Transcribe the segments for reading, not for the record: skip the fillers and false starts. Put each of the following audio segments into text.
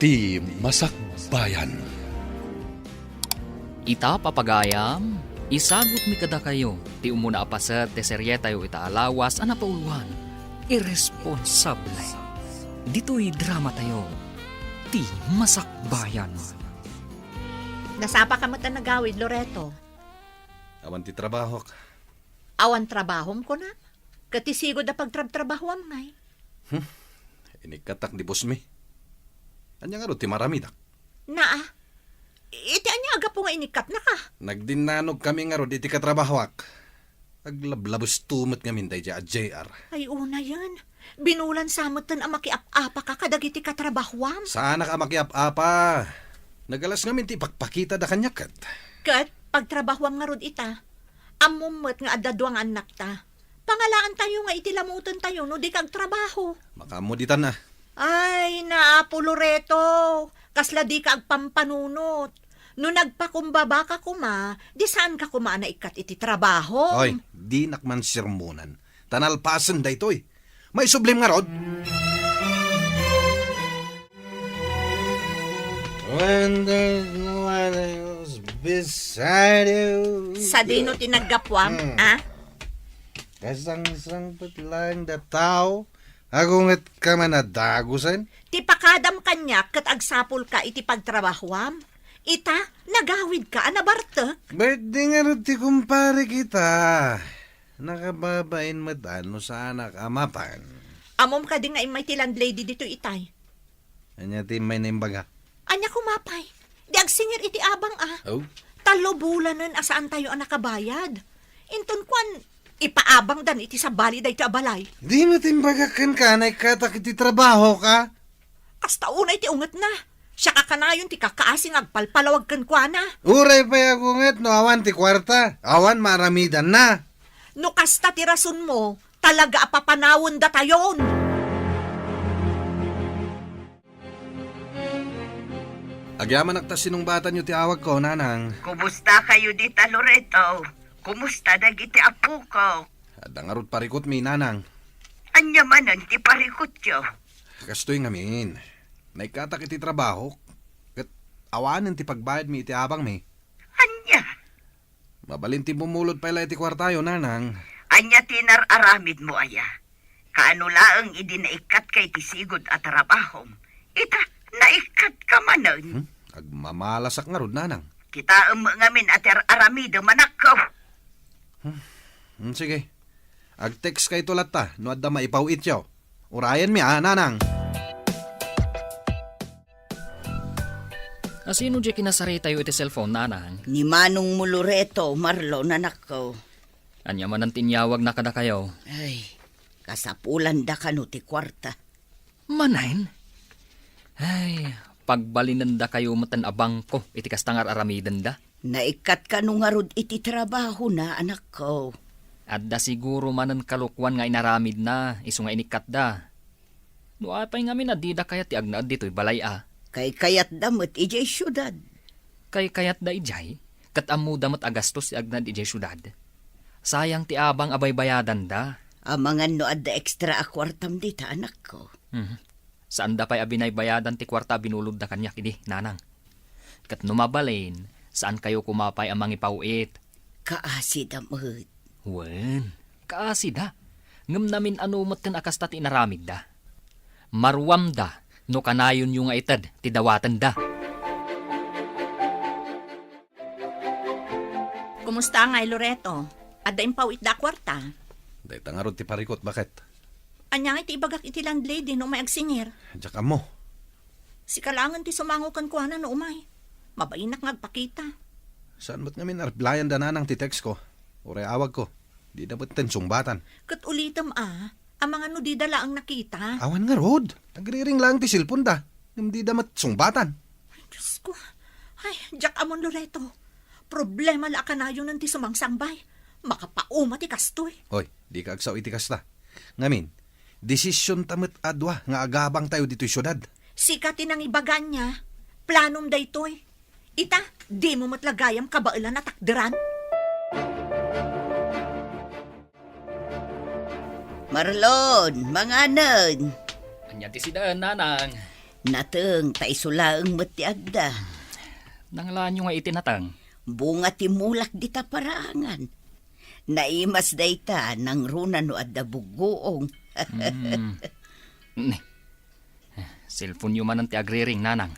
Ti Masakbayan. Ita papagayam, isagot mi kada kayo, ti umuna apasat te serye tayo itaalawas ana pauluan, irresponsable. Dito'y drama tayo, ti Masakbayan. Nasapa ka mo ta nagawid, Loreto. Awan ti trabaho. Awan trabahom ko na. Katisigod na pagtrabahom ngay. Inikatak di boss mi. Anya nga ro ti maramidak. Naa, iti anya aga po nga inikat na ka. Nagdinanog kami nga ro di ti katrabahowak. Aglablabos tumot nga minday dya at JR. Ay una yan. Binulan samutan ang makiap-apa ka kadagiti katrabahwam. Sana ka makiap-apa. Nagalas nga minti pakpakita da kanyakat. Kat, pagtrabahwam nga rod ita, amumot nga adadwang anak ta. Pangalaan tayo nga itilamutan tayo no di kag trabaho. Makamuditan na. Ay, naapo Loreto. Kasla di ka agpampanunot. No nagpakumbaba ka kuma, di saan ka kuma na ikat iti trabaho? Oy, di nakman sirmunan. Tanalpasan da ito'y. May sublim nga rod. When there's no one else beside you. Sa dino tinaggapwam, ah? Kasang-sangpot lang da tao. Agungat ka man na dagusan. Ti pakadam kanya kat agsapol ka iti pagtrabahwam. Ita, nagawid ka, anabartek. Ba't di nga rin ti kumpare kita? Nakababain matano sa anak amapan. Amom ka din nga imay ti landlady dito itay. Anya ti may naimbaga. Anya kumapay. Di agsingir iti abang Oh? Talo bulanan asaan tayo ang nakabayad. Inton kwan, ipaabang dan iti sa bali day ti abalay. Di mo timbagakan ka na ikatak iti trabaho ka? Kasta una iti unget na. Siya kakanayon ti kakaasing agpalpalawag kan kwa na. Uray pa agungat no awan ti kwarta. Awan maramidan na. No kasta ti rason mo, talaga apapanawon da tayon. Agyaman naktas sinungbatan nyo ti awag ko, nanang. Kumusta kayo dita, Loreto? Kumusta dagiti apo ko? Adangarot parikot mi, nanang. Anya manan ti parikot yo. Kastoy ngamin. Naikatak iti trabaho. Kat awanan ti pagbayad mi iti abang mi. Anya? Mabalin ti bumulod pala iti kwartayo, nanang. Anya tinar-aramid mo aya. Kaano laang idinaikat kay tisigod at trabahom. Ita, naikat ka manan. Agmamalasak nga rod, nanang. Kita ngamin at aramido manakaw. Sige. Ag-text kay tulat ta, no adda maipawit yaw. Urayan mi, nanang. Asino di kinasari tayo iti cellphone, nanang? Ni Manong mo, Loreto, Marlo, nanakaw. Anya man ang tinyawag na kada kayo. Ay, kasapulan da ka no ti kwarta. Manain? Ay, pagbalinanda kayo matan abang ko, iti kastangar aramidan da. Naikat ka nung arod iti trabaho na, anak ko. At da siguro manan kalukwan nga inaramid na, iso nga inikat da. No apay nga minadida kaya ti agnaad dito'y balay Kay kayat damot ijay syudad. Kay kayat da ijay, kat amu damot agastos ti agnaad ijay syudad. Sayang ti abang abay bayadan da. Amangan no adda extra a kwartam dita, anak ko. Saan da pa'y abinay bayadan ti kwarta binulod da kanya kidi, nanang. Kat numabalin, saan kayo kumapay ang mangipauit? Kaasi damot. Wen, kaasi da. Ngam namin ano matin akas ta ti inaramid da. Marwam da, no kanayon yung nga itad, ti dawatan da. Kumusta nga, Loreto? Adda impawit da kwarta. Dahil tangarod ti parikot, bakit? Anya nga iti ibagak iti landlady no may agsingir. Diyak mo. Si kalangan ti sumangukan kwa na no umay. Mabainak nga agpakita. Saan ba't ngamin arplayan da nanang ti text ko? Uray awag ko. Di na ba't tensumbatan? Kat ulitam ang mga no di dala ang nakita. Awan nga rod. Nagriring lang ti silpon da. Hindi damat sumbatan. Ay, Diyos ko. Ay, Jack Amon Loreto. Problema la ka na yun ng ti sumangsangbay. Makapauma ti kastoy. Hoy, di ka agsaw iti kasta. Ngamin, desisyon tamat adwa nga agabang tayo dito'y syudad. Sikatin ang ibagan niya. Planom da ito'y. Ita, di mo matlagayam kabailan na takderan. Marlon, manganan. Anya ti sidaan, nanang. Nateng, taisulaang mati agda. Nanglaan nyo nga itinatang. Bunga timulak di ta parangan. Naimas dayta nang runa no adda bugoong. Ne. Cellphone nyo man ang ti agriring, nanang.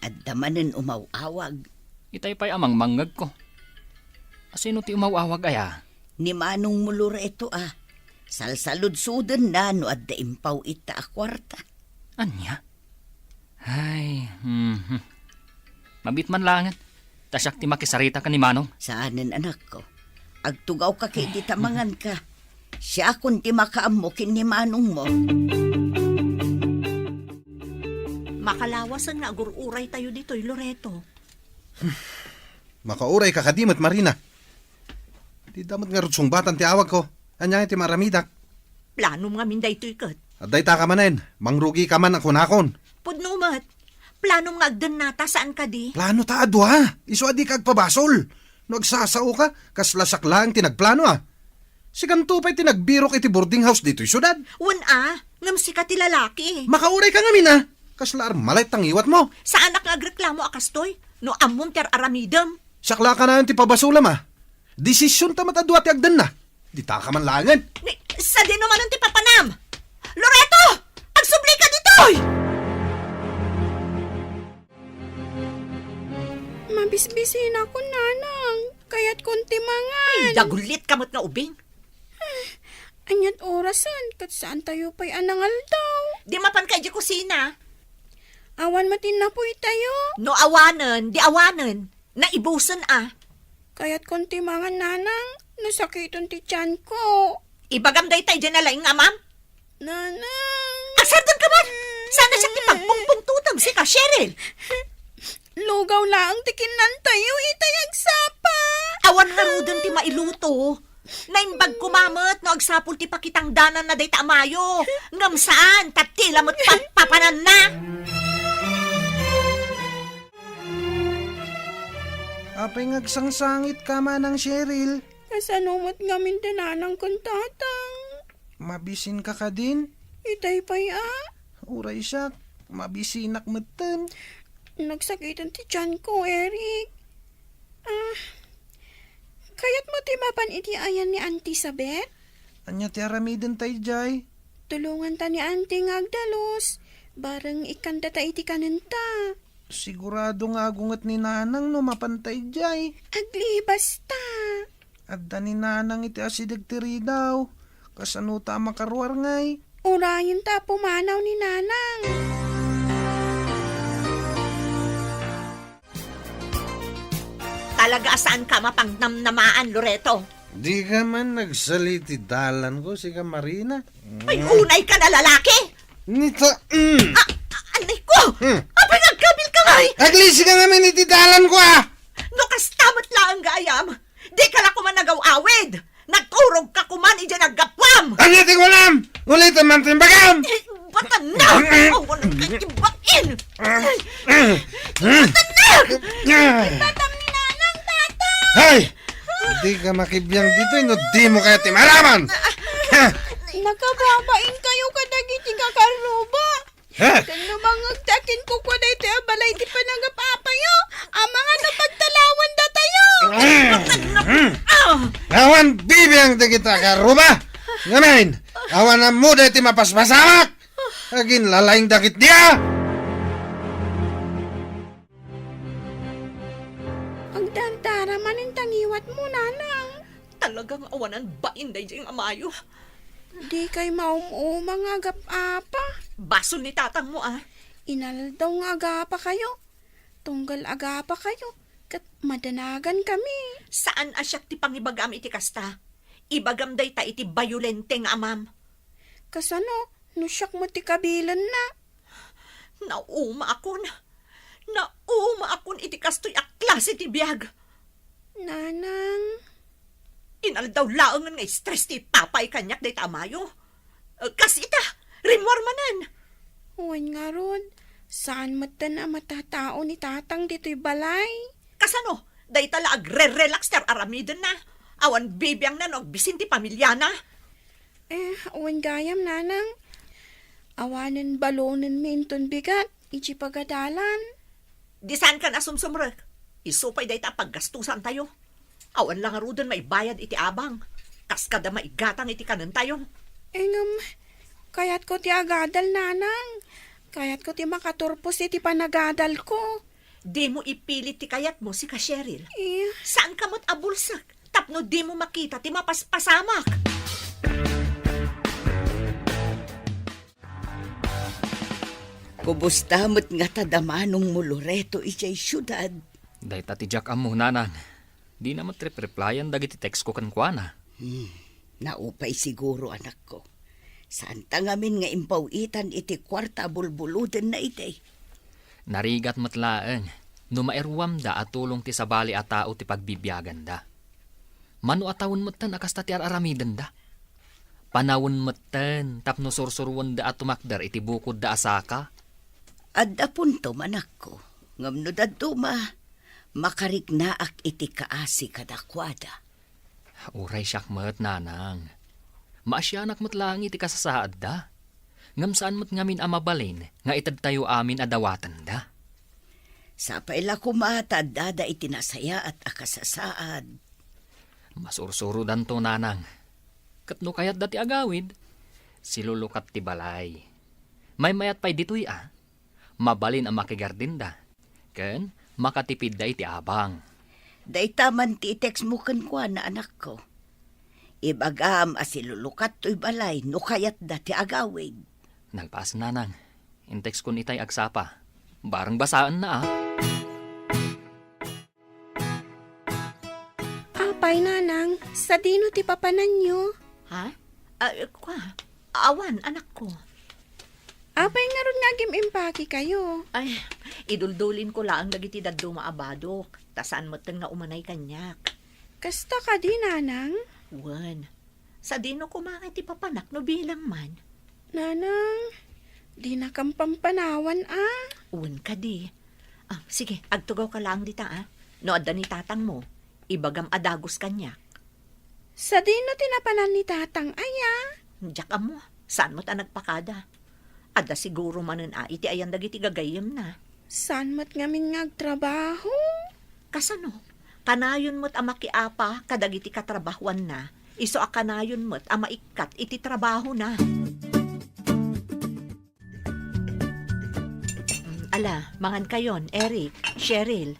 Adda manen umawawag. Itay pa'y amang mangag ko. Asino ti umawawag aya? Ni manong mulura ito Salsalud-sudan na no adda impaw ita a kwarta. Anya? Ay, mabit man langan. Tasyak ti makisarita ka ni Manong. Saanen anak ko. Agtugaw ka kay di tamangan ka. Siya kun ti makaamukin ni manong mo. Makalawas ang nagururay tayo dito'y Loreto. Makauray ka kadimot, Marina. Di damat nga rutsong batan ti awag ko. Anya ti maramidak. Plano nga minday to'y kat. At day ta ka manen, mangrugi ka man ako nakon. Pudnumat, plano nga agdan nata saan ka di? Plano ta adwa, iso adi kag pabasol. No agsasao ka, kaslasak lang tinagplano Si Kantupay tinagbirok iti boarding house dito syudad. Ngamsi ka ti lalaki. Makauray ka nga mina, kaslar malay tangiwat mo. Sa anak nga agreklamo akastoy, no amom ter aramidam. Sakla ka na yung ti pabasulam Desisyon ta matadwa ti agdan na. Di ta ka man langan. Sa din naman ang ti papanam. Loreto! Agsubli ka ditoy! Mabisbisin ako, nanang. Kaya't konti mangan. Dagulit kamot nga ubing. Anyat orasan, kat saan tayo pa'y anangal daw. Di mapan kay di kusina. Awan matin na po'y tayo. No awanen, di awanen. Naibusan Kaya't konti mangan, nanang. Nasakiton ti tiyan ko. Ibagam day tayo dyan na laing amam. Nanang. Asardan ka man! Sana siya ti pagpungpungtutam si ka, Cheryl. Lugaw lang tikinan tayo, itayag sapa. Awan nga rudan ti mailuto. Naimbag kumamot no agsapul ti pakitang danan na day taamayo. Ngam saan, tatila mo't papanan na. Apay ngagsangsangit ka man ng Cheryl. Kasanumot ngamin dananang kontatang. Mabisin ka din. Itay pa'y Uray siya, mabisinak matan. Nagsakitan ti tiyan ko, Eric. Kaya't mo ti mapan iti ayan ni Auntie Sabet? Anya ti aramiden tayo jay. Tulungan ta ni Auntie ngagdalos. Barang ikanda ta iti kanenta. Sigurado nga agungat ni Nanang no mapantay jay. Aglibas ta. Adda ni Nanang iti asidagtiri daw. Kasano ta makaruar ngay. Urayin ta pumanaw ni Nanang. Talaga saan ka mapangnamnamaan, Loreto? Di ka man nagsaliti dalan ko, si ka Marina. Ay, unay ka na lalaki! Nita, Anay ko! Apay nagkabil ka ngay! Aglisi ka namin iti dalan ko No kastamat lang gayam! Di ka na kuman nagaw-awid! Nagturog ka kuman ija naggapwam! Anya ti kulam! Ulit ang mantimbagam! Batan na! Awan ang katibain! Batam ni Nanang, tata! Hay! Di ka makibiyang dito, no di mo kaya timalaman! Nakababain kayo kadagiti kakaruba. Ha? Kano mangagtakin ko kwa dahi tayo balay ti panagapapayo. Ang mga napagtalawan da tayo. Awan bibiyang di kita karuba! Ngamin, awan na muda iti mapaspasamak! Agin lalaing dakit dia! Agdantara manin tangiwat mo, Nanang. Talagang awanan bain day diyang amayo. Di kay maumumang agap-apa. Baso ni tatang mo Inaldaw nga agapa kayo. Tunggal agapa kayo. Kat madanagan kami. Saan asyak ti pangibagam iti kasta? Ibagam day ta iti bayulente nga amam. Kasano, nusyak mo ti kabilan na. Nauma akon. Nauma akon iti kastoy aklas iti biyag. Nanang, Inaldaw laangan nga stress ti papay kanyak day tamayo. Kas ita, rimor manan. huwan nga ron. Saan matan na matatao ni tatang dito'y balay? Kasano, day tala agre-relax ter aramiden na. Awan bibiyang na no, bisin ti pamilya na. Huwan gayam, Nanang. Awanan balonen minton bigat, iji pagadalan. Di saan ka nasumsumrek? Isupay day ta paggastusan tayo. Awan lang arudan may bayad iti abang. Kas kada maigatang iti kanan tayo. Kayat ko ti agadal, nanang. Kayat ko ti makaturpos iti panagadal ko. Di mo ipilit ti kayat mo si ka Cheryl. Eh, Saan ka mo't abulsak? Tapno di mo makita ti mapaspasamak. Kubusta mo't nga tadamanong mo Loreto ijay syudad. Day ta ti Jack amo, nanang. Di na matrip-replyan dagiti text ko kankwana. Naupay siguro anak ko. Saan tangamin nga impawitan iti kwarta bulbuluden na iti. Narigat matlaeng, numaerwam da at tulong ti sabali at tao ti pagbibiyagan da. Mano atawon matan akasta ti aramidan da. Panawon matan tapno sursurwan da at tumakder iti bukod da asaka. Adda punto manak ko. Ngamno daduma, makarignaak iti kaasi kadakwada. Uray siyak mat, nanang. Maasyanak matlaang iti kasasaad da. Ngam saan mat ngamin amabalin, nga itad tayo amin adawatan da. Sa paila kumatad dada iti nasaya at akasasaad. Masursuro danto, nanang. Katno kayat dati agawid, silulukat ti balay. May mayat pa'y dito'y mabalin ang makigardin da. Ken, makatipid da iti abang. Daitaman ti text mo kwa na anak ko. Ibagam asilulukat to'y balay no kayat dati agawid. Nagpaas, nanang. Intex kun itay agsapa. Barang basaan na apay, nanang. Sa dino ti papanan nyo. Ha? Awan, anak ko. Apay nga ron nga gimimpaki kayo. Ay, iduldulin ko lang dagiti daddo maabadok. Tasaan mo nga umanay kanyak. Kasta ka di, nanang. Wan, sa dino kumakay ti papanak no bilang man. Nanang, di na kang pampanawan, Wan ka di. Sige, agtugaw ka lang dita No adda ni tatang mo, ibagam adagos kanyak. Sa dino tinapanan ni tatang aya. Diyak mo, saan mo ta nagpakada? Adda siguro manen iti ayan dagiti gagayem na. Saan mat ngamin ngagtrabaho? Kasano? Kanayon mo't amakiapa kadagiti katrabahuan na. Iso a kanayon mo't amaikat iti trabaho na. Ala, mangan kayon, Eric, Cheryl.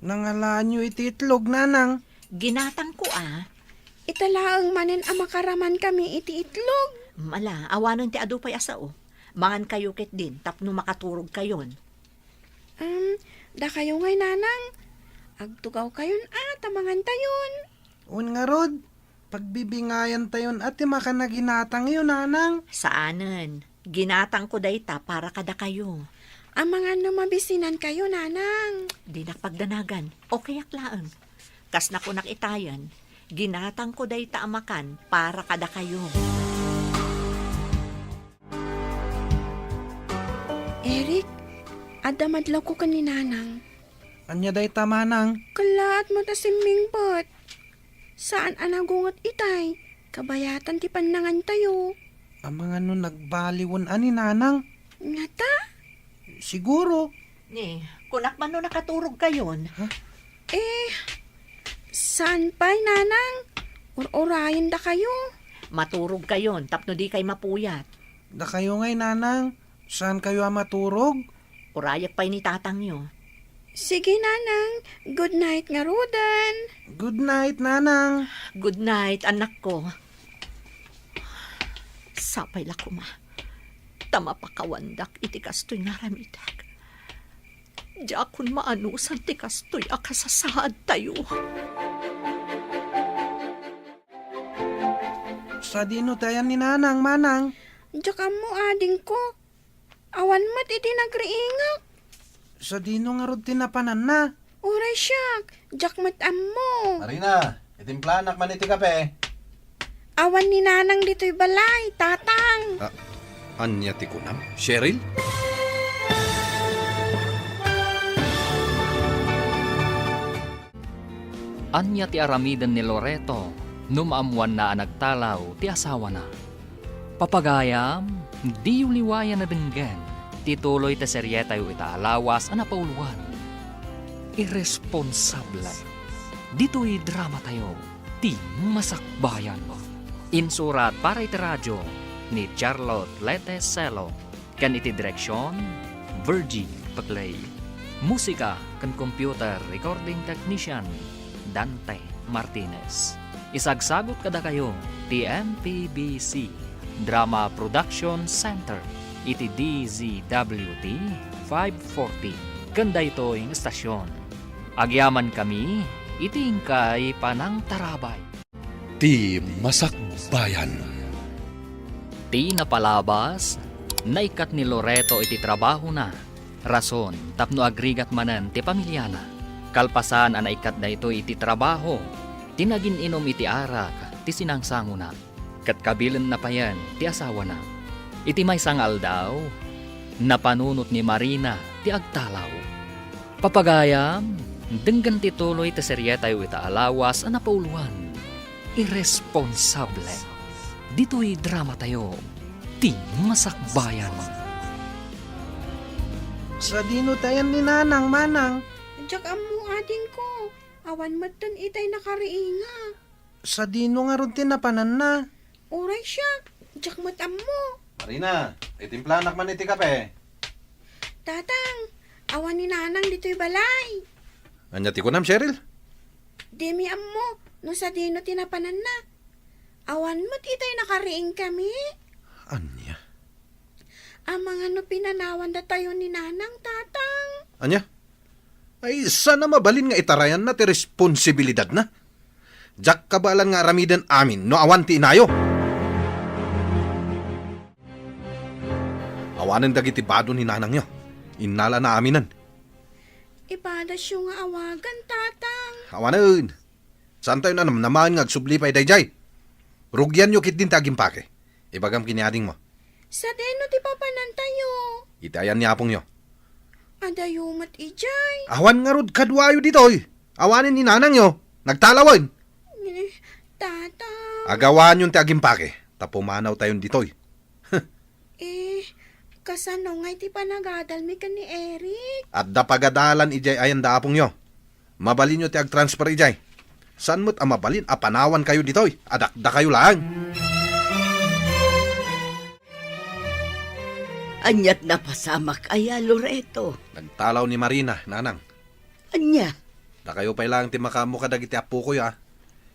Nangalaan nyo iti itlog, nanang. Ginatang ko Italaang manen amakaraman kami iti itlog. Mala, awanon ti adupay asao. Mangan kayo ket din, tapno makaturog kayon. Da kayo ngay, nanang. Agtugaw kayon tamangan tayon. Un nga rod, pagbibingayan tayon at makanaginatang yun, nanang. Saanen? Ginatang ko dayta para kada kayo. Ang mga numabisinan kayo, nanang. Di nakpagdanagan, o kayak laang. Kas na ko nakitayan, ginatang ko dayta amakan para kada kayo. Eric, adamadlaw ko ka ni nanang. Anya day tamanang. Kalaat mo ta simmingbot. Saan anagungot itay? Kabayatan ti panangan tayo. Ang mga nun nagbaliwon ani, nanang. Nga ta? Siguro. Ni, kunak man no nakaturog kayon. Saan pa'y, nanang? Ur-urayin da kayo. Maturog kayon, tapno di kay mapuyat. Da kayo ngay, nanang. Saan kayo maturog? Urayak pa'y ni tatang nyo. Sige, nanang. Good night nga, Rudan. Good night, nanang. Good night, anak ko. Sapay la kuma. Tama pa kawandak iti kastoy nga ramidak. Diya kun maanusan ti kastoy akasasaad tayo. Sa dino tayan ni nanang, manang. Diyak mo, ading ko. Awan mat iti nagriingak. Sa dino nga rod tinapanan na. Uray siyak. Diyak mat mo. Marina, itimplanak man iti kape. Awan ni nanang dito'y balay, tatang. Anya ti kunam? Cheryl? Anya ti aramidan ni Loreto, numaamuan na nagtalaw ti asawa na. Papagayam, di uliwayan na denggan, tituloy ta serye tayo itaalawas ana pauluan. Irresponsable. Dito'y drama tayo, ti masakbayan. Insurat para iti radyo ni Charlotte Leteselo, kan iti direksyon, Virgie Paclay. Musika kan computer recording technician, Dante Martinez. Isagsagot kada kayo, TMPBC Drama Production Center, iti DZWT 540. Kanda ito'y estasyon. Agyaman kami, iti ingkay panang tarabay. Ti Masakbayan. Ti napalabas, naikat ni Loreto iti trabaho na. Rason, tapno agrigat manan ti pamilyana. Kalpasan ang naikat na ito iti trabaho. Tinagin inom iti arak, ti sinangsango na. Kat kabilan na pa yan, ti asawa na. Iti may sangal daw, napanunot ni Marina, ti agtalaw. Papagayam, denggan ti tuloy ti serye tayo itaalawas ang napauluan. Irresponsable. Dito'y drama tayo, ti masakbayan. Sa dino tayan ni Nanang, Manang. Diyak amo ading ko. Awan matan itay nakariinga. Sa dino nga ron tinapanan na. Uray siya. Diyak matam mo. Marina, itimplanak man iti kape. Tatang, awan ni Nanang dito'y balay. Anyati ko nam, Cheryl. Demi ammo, no sa dino tinapanan na. Awan mo't itay nakariing kami. Anya? Ang mga no pinanawan na tayo ni Nanang, tatang. Anya? Ay, sana mabalin nga itarayan na ti responsibilidad na. Jak kabalan nga ramidan amin no awan ti inayo. Awanan dagiti bado ni Nanang nyo. Inala na aminan. Ibadas yung nga awagan, tatang. Awanan. Saan tayo na naman nga agsublipay dayjay? Rugyan nyo kit din tagimpake. Ibagam kiniading mo. Sa deno ti papanan tayo. Itayan ni apong nyo. Adayo mat ijay. Awan nga rod kadwayo ditoy. Awanin ni Nanang nyo. Nagtalawan. Tatang. Agawan yung tagimpake. Tapumanaw tayon ditoy. Kasano nga iti panagadal mi ka ni Eric? At dapagadalan ijay ayan da apong nyo. Mabalin nyo ti ag-transfer ijay. San mo't amabalin apanawan kayo ditoy. Adakda kayo lang. Anyat na pasamak aya, Loreto. Nagtalaw ni Marina, Nanang. Anya, Da kayo pa lang ti makamu kadagiti apo ko ya.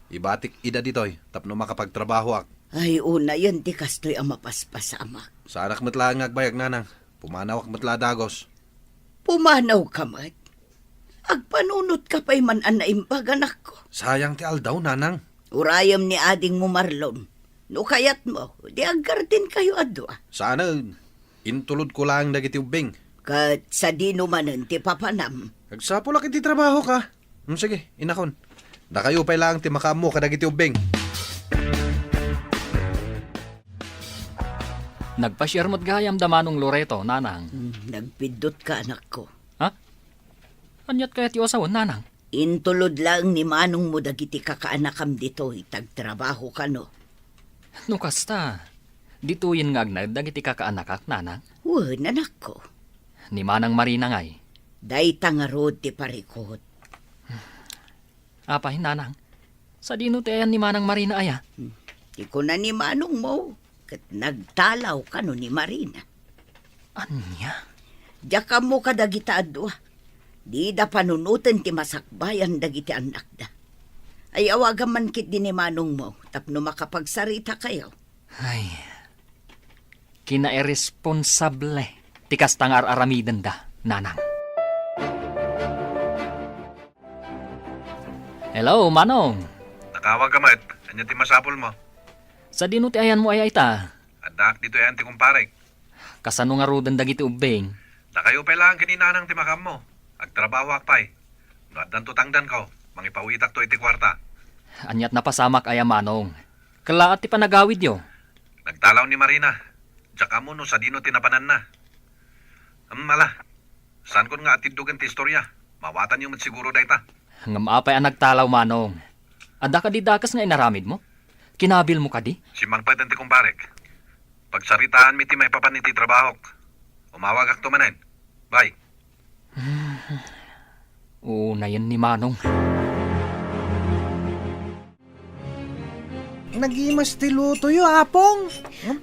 Ibatik ida ditoy. Tapno makapagtrabaho ak. ay una yan ti kastoy ang mapaspasamak. Sa anak matla ang agbayag, Nanang. Pumanaw ak matla dagos. Pumanaw ka mat. Agpanunot ka pa'y man anaimpag anak ko. Sayang ti aldaw, Nanang. Urayam ni ading mo Marlon. No kayat mo, di aggartin kayo adwa. Sana, intulod ko lang dagiti ubing. Kat sa dino manan ti papanam. Kagsapulak iti trabaho ka. Sige, inakon. Da kayo pa lang ti makamu kadagiti ubing. Nagpasyermot gayam damanong Loreto, Nanang. Nagpindot ka anak ko. Ha? Anyat kaya ti osawon, Nanang? Intulod lang ni manong mo dagiti kakaanakam dito itagtrabaho ka no. No kasta, dituyin nga agnad dagiti kakaanak Nanang. Wan anak ko. Ni Manang Marina ngay. Day tangarod ti parikot. Apay, Nanang. Sa dino tayan ni Manang Marina aya. Di ko na ni manong mo. Kat nagtalaw ka no ni Marina. Anya? Diyaka mo ka dagita adwa. Di da panunutan ti masakbayan dagiti anak da. Ay awagan man kit din ni manong mo. Tapno makapagsarita kayo. Ay, kinairresponsable. Tikas tangar aramidan da, Nanang. Hello, Manong. Nakawag ka, Mat. Anya ti masapol mo. Sa dino ti ayan mo ay ita. Adak dito yan ti kumparek. Kasano nga rudan dagiti ubing. Na kayo pa lang kininanang ti makam mo. Agtrabaho akpay. No at tutangdan ko. Mangipawitak to iti kwarta. Anyat na pasamak aya, Manong. Kala at ti panagawid yo. Nagtalaw ni Marina. Tsaka mo no sa dino tinapanan na. Mala. Saan ko nga atidugan ti istorya? Mawatan yung siguro dayta. Ngam apay ang nagtalaw, Manong. Ada ka di dakas nga inaramid mo? Kinabil mo ka di? Si Mangpad ang ti kumparek. Pagsaritaan mi ti may papan iti trabaho. Umawag ak manen. Bye. Na yan ni Manong. Nagimas ti luto yo, apong.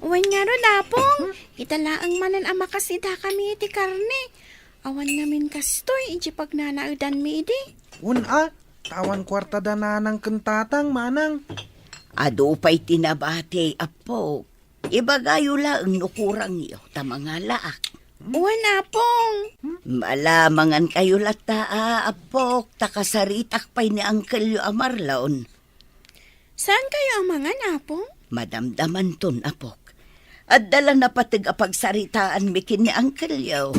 Uwan nga ro, Lapong. Italaang manan ang makasida kami iti karne. Awan namin kastoy, iji pag nanaudan mi idi. Tawan kwarta da nanang kentatang, manang. Ado pa'y tinabate, apo. Ibagayo lang nukurang iyo, tamanga laak. Uwan, Apong. Malamangan kayo lata, apok, takasaritak pa'y ni Uncle yu amarlaon. Saan kayo ang mga Apong? Madamdaman ton, apok. At dala na patig apagsaritaan mikin ni Uncle yu.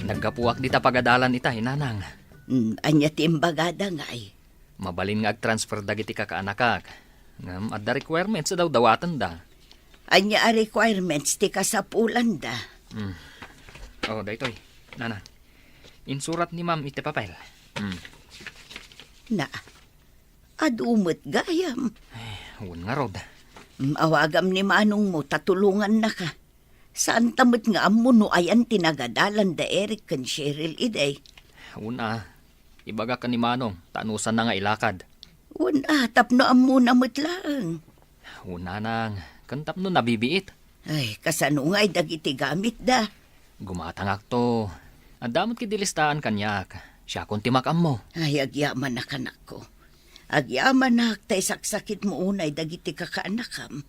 Nagkapuak di ta pagadalan ita, hinanang. Anya timbagada nga ay. Mabalin nga ag-transfer dagiti kakaanakak. Ngam, at the requirements daw dawatan da. Anya a requirements ti kasapulan da. Daytoy. Nana. Insurat ni ma'am iti papel. Na, adumot gayam. Huwag nga rod. Awagam ni Manong mo, tatulungan na ka. Saan tamot nga amo no ayan tinagadalan da Eric kan Cheryl iday. Una, ibaga ka ni Manong, tanusan na nga ilakad. Una, tapno amo na mutlaang. Una nang, kantap no nabibiit. Ay, kasano nga'y dagiti gamit da. Gumatangak to. Ang damot kidilistaan kanyak. Siya kung timakam mo. Ay, agyaman na kanak ko. Agyaman na tay saksakit mo unay dagiti kakaanakam.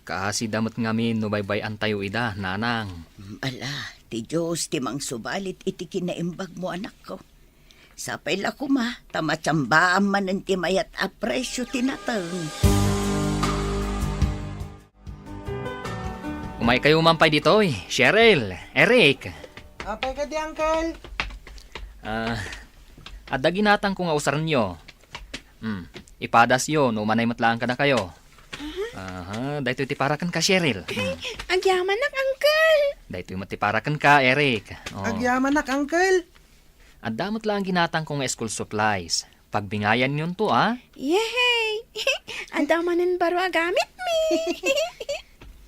Kasi damot ngamin no baybay tayo ida, nanang. Ala, ti Diyos timang subalit iti kinaimbag mo anak ko. Sapay la kuma, tamatsambaan man ang timayat apresyo tinatang. Umay kayo mampay ditoy. Cheryl, Eric. Apay ka di, Uncle. Adda ginatang ko nga usaran nyo. Ipadas yo, no manay matlaan ka na kayo. Dahito itiparakan ka, Cheryl. Agyaman nak, Uncle. Dahito matiparakan ka, Eric. Agyaman nak, Uncle. Adamot lang ginatang ko nga school supplies. Pagbingayan yun to, Yay! Adamanin baro agamit mi.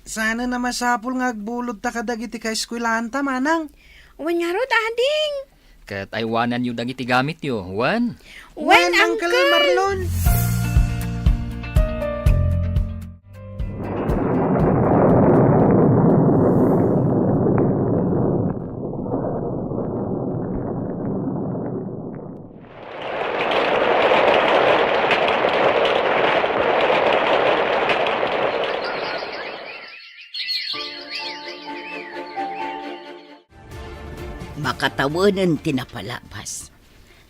Sana na masapul nga agbulod ta kadagiti ka eskwelahan ta, manang. Uwan nga ro, dading. Kat aywanan yung dagiti gamit yo. Wan? Uwan, Uncle. Marlon. Makatawanan tinapalabas.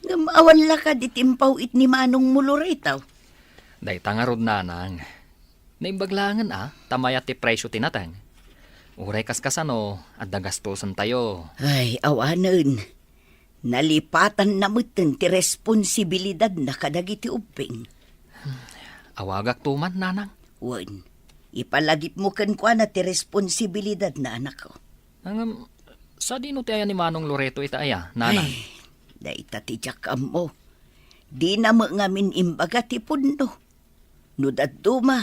Ngamawan la ka di timpaw it ni Manong muluritaw. Day tangarod nanang. Naimbaglangan tamayat ti presyo tinatang. Uray kaskasano, at dagastosan tayo. Ay, awanan. Nalipatan na mutin ti responsibilidad na kadagiti uping. Awagak tuman, nanang. Wan, ipalagip mo kan kwa na ti responsibilidad na anak ko. Sa dino ti aya ni Manong Loreto ita aya, nanang? Ay, daita ti jakam mo. Di na mo ngamin imbaga ti puno. Nudad duma,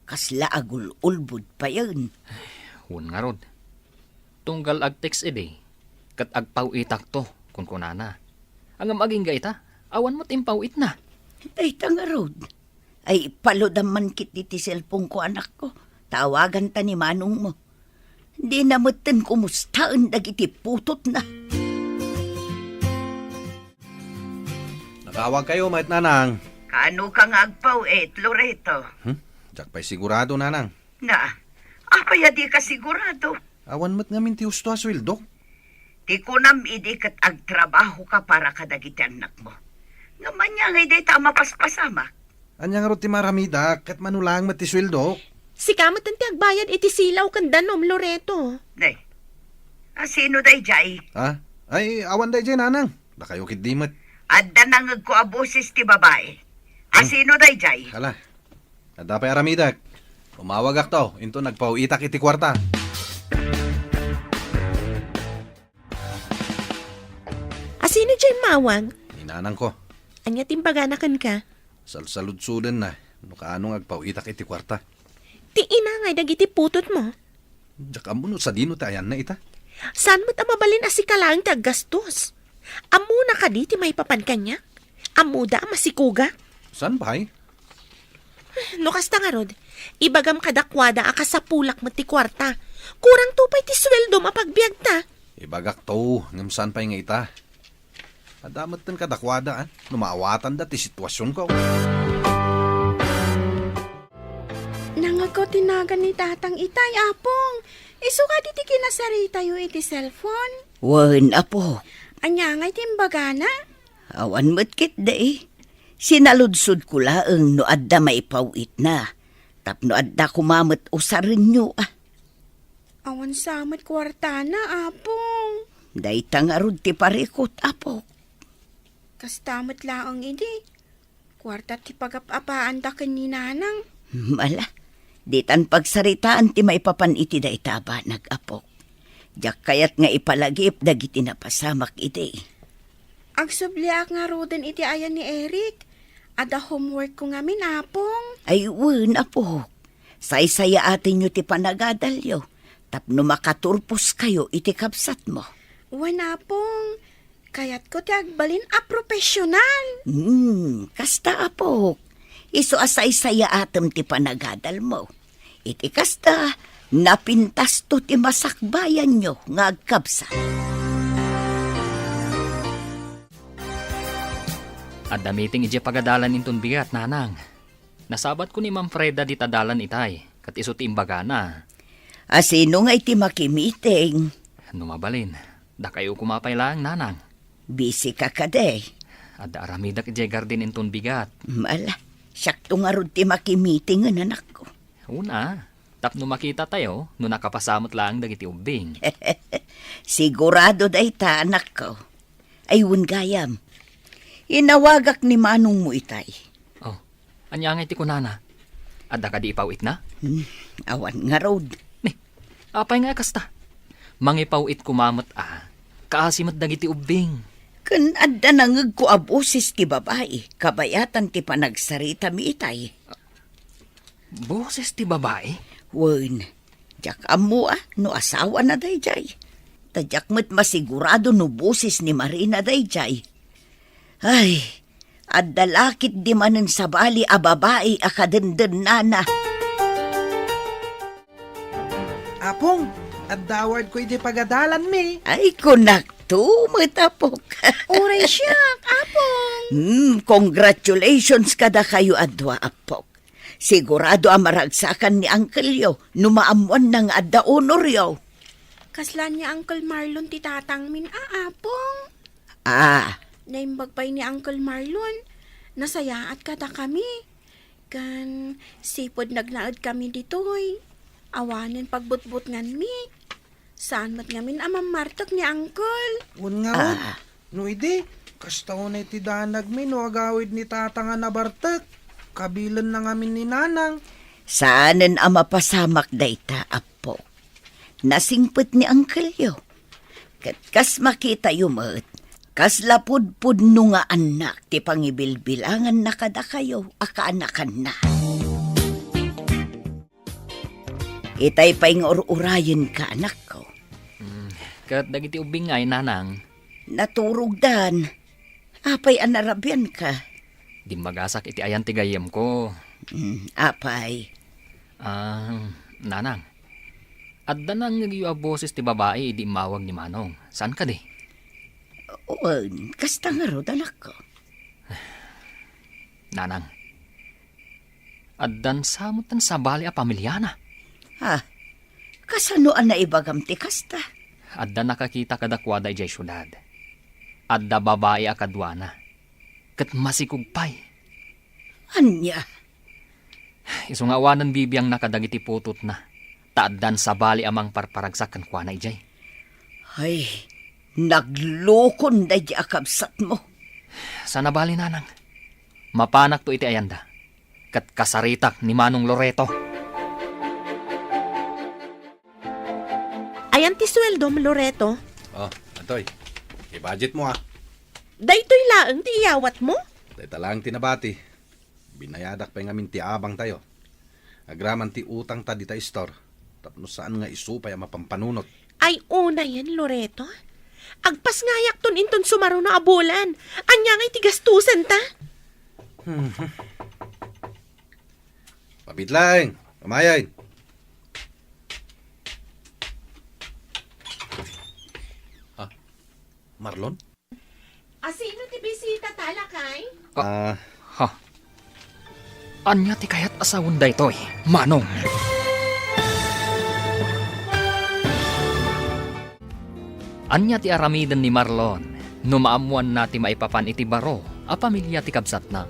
kasla agul ulbud pa yun. Hun nga rod. Tunggal agtex ide, kat agpaw itak to, kun kunana. Ang maging gaita, awan mo't impaw it na. Daita nga rod. Ay, palodaman kit ti cellphone ko anak ko. Tawagan ta ni Manong mo. Di na mutin kumustaan dagiti putot na. Nakawag kayo, mait nanang. Kaano ka nga agpaw Loreto? Diyak pa'y sigurado, nanang. Na, apaya di ka sigurado. Awan mo't ngamin ti husto asweldo. Di ko nam idi kat agtrabaho ka para kadagiti anak mo. Naman niya ngay day tama paspasama. Anyang rot ti maramida, kat manulang mat ti sweldo. Si kamot ang tiagbayad iti silaw kan danom, Loreto. Day, sino day jay? Ha? Ay, awan day dyan, nanang. Da kayo kitdimat. Adda nangag ko aboses ti babae. Sino day jay? Kala. Ada pa aramidak. Umawag ak to. Into nagpauitak iti kwarta. Sino dyan mawang? Ninanang ko. Anya timbaganakan ka? Salsaludsudan na. No kaanong agpauitak iti kwarta. Ti inangay dagiti putot mo. Jaka mo no sa dino tayan na ita. Saan mo't amabalin as ikalang ti aggastos? Amo na ka di ti may papan kanya? Amo da masikuga? San ba ay? No kasta nga rod, ibagam kadakwada aka sa pulak mo ti kwarta. Kurang tupay ti sweldo mapagbiag ta. Ibagak to, ngam saan pa nga ita. Adamat tan kadakwada, numaawatan da ti sitwasyon ko. Nangagaw tinagan ni tatang itay, apong. Isuka di ti kinasari tayo iti cellphone. Wan, Apok. Anya nga timbaga na. Awan mo't kit da eh. Sinaludsod ko laeng no adda maipawit na. Tapno adda kumamot usarin nyo ah. Awan samat kwarta na, apong. Daitang arod ti parikot, Apok. Kastamat laang idi. Kwarta ti pagapapaan da ni nanang. Mala, ditan pagsaritaan ti maipapan iti da itaba nag-Apok. Diyak kayat nga ipalagip dagiti napasamak iti. Agsubliak nga roden iti ayan ni Eric. Ada homework ko nga minapong. Ay wen, Apok. Saysaya atin nyo ti panagadalyo. Tapno makaturpos kayo iti kapsat mo. Wanapong. Kayat ko ti agbalin a profesional. Kasta, Apok. Iso asay-saya atem ti panagadal mo. Iti kasta, napintas to ti masakbayan nyo nga agkabsat. At damiting ije pagadalan inton bigat, nanang. Nasabat ko ni Ma'am Freda di tadalan itay, kat iso ti imbaga na. Asino nga iti makimiting? Numabalin, da kayo kumapay lang, nanang. Busy ka kaday. At da aramidak ije gardin inton bigat. Mala, sakto nga rod ti makimiting ang anak ko. Una, tapno makita tayo, no nakapasamot lang dagiti ubing. Sigurado day ta, anak ko. Ayun gayam. Inawagak ni manong mo itay. Oh, anya nga iti kunana. Adda ka di ipawit na? Awan nga rod. Apay nga kasta. Mangipawit kumamot kaasimat dagiti ubing. Kan adda nangag ko abusis ti babae, kabayatan ti panagsarita mi itay. Boses ti babae? Wen, jak amo no asawa na dayjay. Tadyak mo't masigurado no busis ni Marina dayjay. Ay, adda lakit di manen sa bali a babae a kadenden nana. Apong, at daward ko iti pagadalan mi. Ay, kunak to, matapok. Oray siya, apong. Congratulations kada kayo adwa, Apok. Sigurado ang maragsakan ni Uncle Yo, numaamuan ng adda honor yo. Kaslan niya Uncle Marlon ti tatang min, apong. Naimbagpay ni Uncle Marlon, nasayaat kada kami. Kan sipod nagnaad kami ditoy. Awanin pagbutbut ngan mi. Saan mat ngamin amang martok ni Uncle? Un nga rod. No ide, kastaw na iti danag mi no agawid ni tatanga na bartek. Kabilan na ngamin ni nanang. Saanen ang mapasamak dayta, Apok. Nasingpet ni Uncle Yo. Kas makita yumat, kas lapudpud no nga anak ti pangibilbilangan na kada kayo, akaanakan na. Itay pa yung urayin ka, anak ko. Kat dagiti ubing ay nanang. Naturog dan. Apay anarabyan ka. Di magasak iti ayan ti gayem ko. Apay. Nanang. Adda nang nagyo boses ti babae di mawag ni Manong. Saan ka di? Kasta nga rod, anak ko. Nanang. Addan samutan sa bali a pamilyana. Kasanoan na ibagam ti kasta? Adda nakakita kadakwada ijay syudad. Adda babae a kadwana. Kat masikugpay. Anya? Iso nga awanan bibiyang nakadagiti putot na. Taaddan sa bali amang parparagsak kan kwa na ijay. Ay, naglokon na di akabsat mo. Sana bali nanang. Mapanak to iti ayanda. Kat kasaritak ni Manong Loreto. Ayan ti sweldo mo, Loreto. Oh, Antoy. I-budget mo Daytoy laang ti iyawat mo. Dahil talang tinabati. Binayadak pa ngamin ti abang tayo. Agraman ti utang ta dita store. Tapno saan nga isupay ang mapampanunot. Ay, una yan, Loreto. Agpas ngayak ton inton sumaro na abulan. Anya nga'y tigastusan ta. Pabitlang, kamayan. Marlon? Asino ti bisita talakay? Ha? Anya ti kayat asawon da ito'y, Manong. Anya ti aramiden ni Marlon, no maamuan na ti maipapan iti baro, a pamilya ti kabsat na.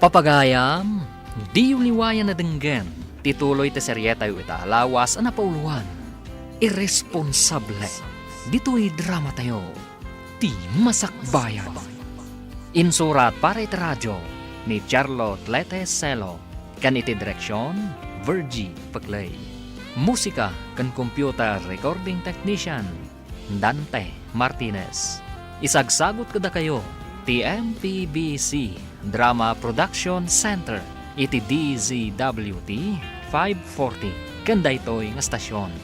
Papagayam, di uliwayan na denggen, tituloy ti seryeta yu ita alawas a napauluan. Irresponsable, dito'y drama tayo, ti masakbayan. Insurat para iti radyo, ni Charlotte Lete Celo, kan iti direksyon, Virgie Paclay. Musika kan computer recording technician, Dante Martinez. Isagsagot kada kayo, TMPBC Drama Production Center, iti DZWT 540, kanda ito'y nga stasyon.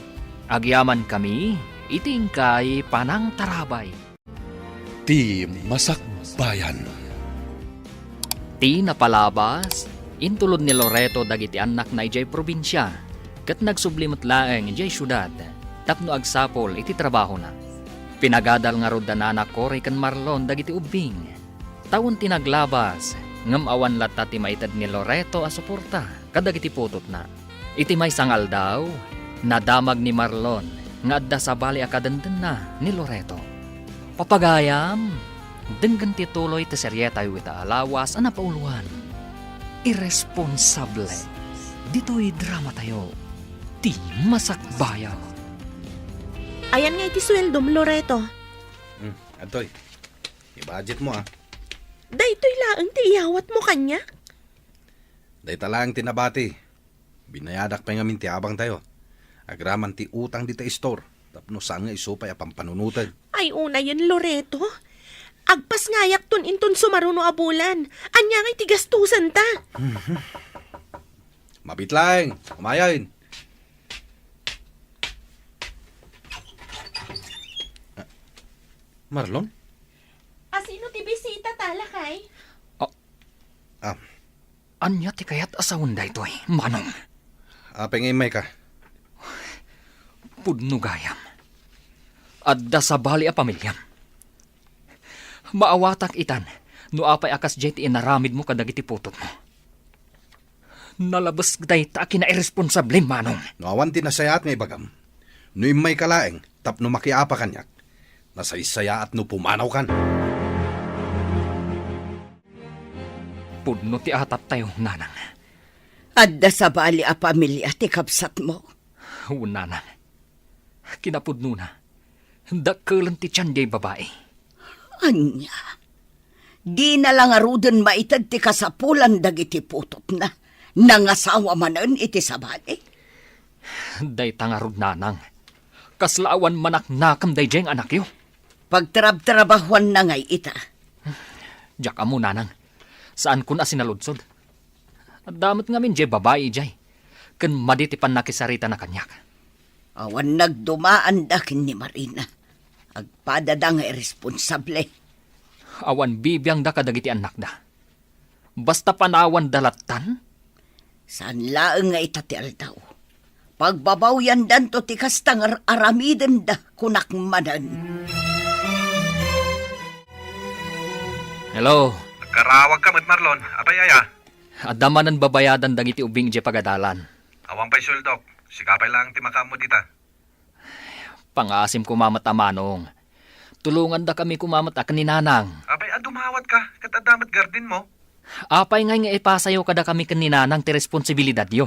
Agyaman kami, itingkay panang tarabay. Ti Masakbayan. Ti napalabas, intulod ni Loreto dagiti anak na ijay probinsya, kat nagsublimot laeng ijay syudad, tapno agsapol iti trabaho na. Pinagadal nga rod na anak ko kan Marlon dagiti ubing. Tawon tinaglabas, ngam awan lata ti maitad ni Loreto a suporta, kadagiti putot na. Iti may sangal daw, nadamag ni Marlon, nga adda sa bali akadandan na ni Loreto. Papagayam, denggan tituloy ti seryeta yu ita alawas a napauluan. Irresponsable, dito'y drama tayo, ti masakbayan. Ayan nga iti sweldo mo, Loreto. Atoy, i-budget mo Daytoy laang ti iyawat mo kanya. Day talang tinabati. Binayadak pa nga minti abang tayo. Agraman ti utang dita store. Tapno saan nga isupay apang panunutan. Ay, una yan, Loreto. Agpas ngayak ton inton sumaro no abulan. Anya nga'y tigastusan ta. Mabitlang, kumayan. Marlon? Asino ti bisita talakay? Anya ti kayat asawon da ito'y, Manong. Apeng imay ka. Pudno gayam. Adda sa bali a pamilyam. Maawatak itan, no apay akas jay ti inaramid mo kadagiti putot mo. Nalabas day ta kina irresponsable, Manong. No awan tinasayat nga ibagam. No imay kalaeng, tapno makiapa kanyak. Nasaysaya at no pumanaw kan. Pudno ti atap tayo, Nanang. Adda sa bali a pamilya ti kapsat mo. Nanang. Kinapudno na. Dakkelan ti tiyan jay babae. Anya, di na lang aruden maitad ti kasapulan dagiti putot na. Nangasawa manen iti sa bali. Day tangarod, Nanang. Kaslaawan manak nakam day jeng anak yo. Pagtrab-trabahuan na ngay ita. Diyak amo, Nanang. Saan kun asinaludsod? Damot nga min jay babae jay. Ken maditipan nakisarita na kanyak. Awan nagdumaan dakin ni Marina. Agpadada nga irresponsable. Awan bibiyang da kadagiti anak da. Basta panawan dalatan? Saan laeng nga ita ti aldaw. Pagbabawyan dan to ti kastang aramiden da kunak manan. Hello. Nagkarawag ka, Marlon. Apayaya. Adamanan babayadan dagiti ubing jay pagadalan. Awang pa'y suldok. Sikapay lang timakam mo dita. Pangasim kumamat a Manong. Tulungan da kami kumamat a kaninanang. Apay, dumawat ka. Katadamat garden mo. Apay nga ipasayo kada kami kaninanang ti responsibilidad yo.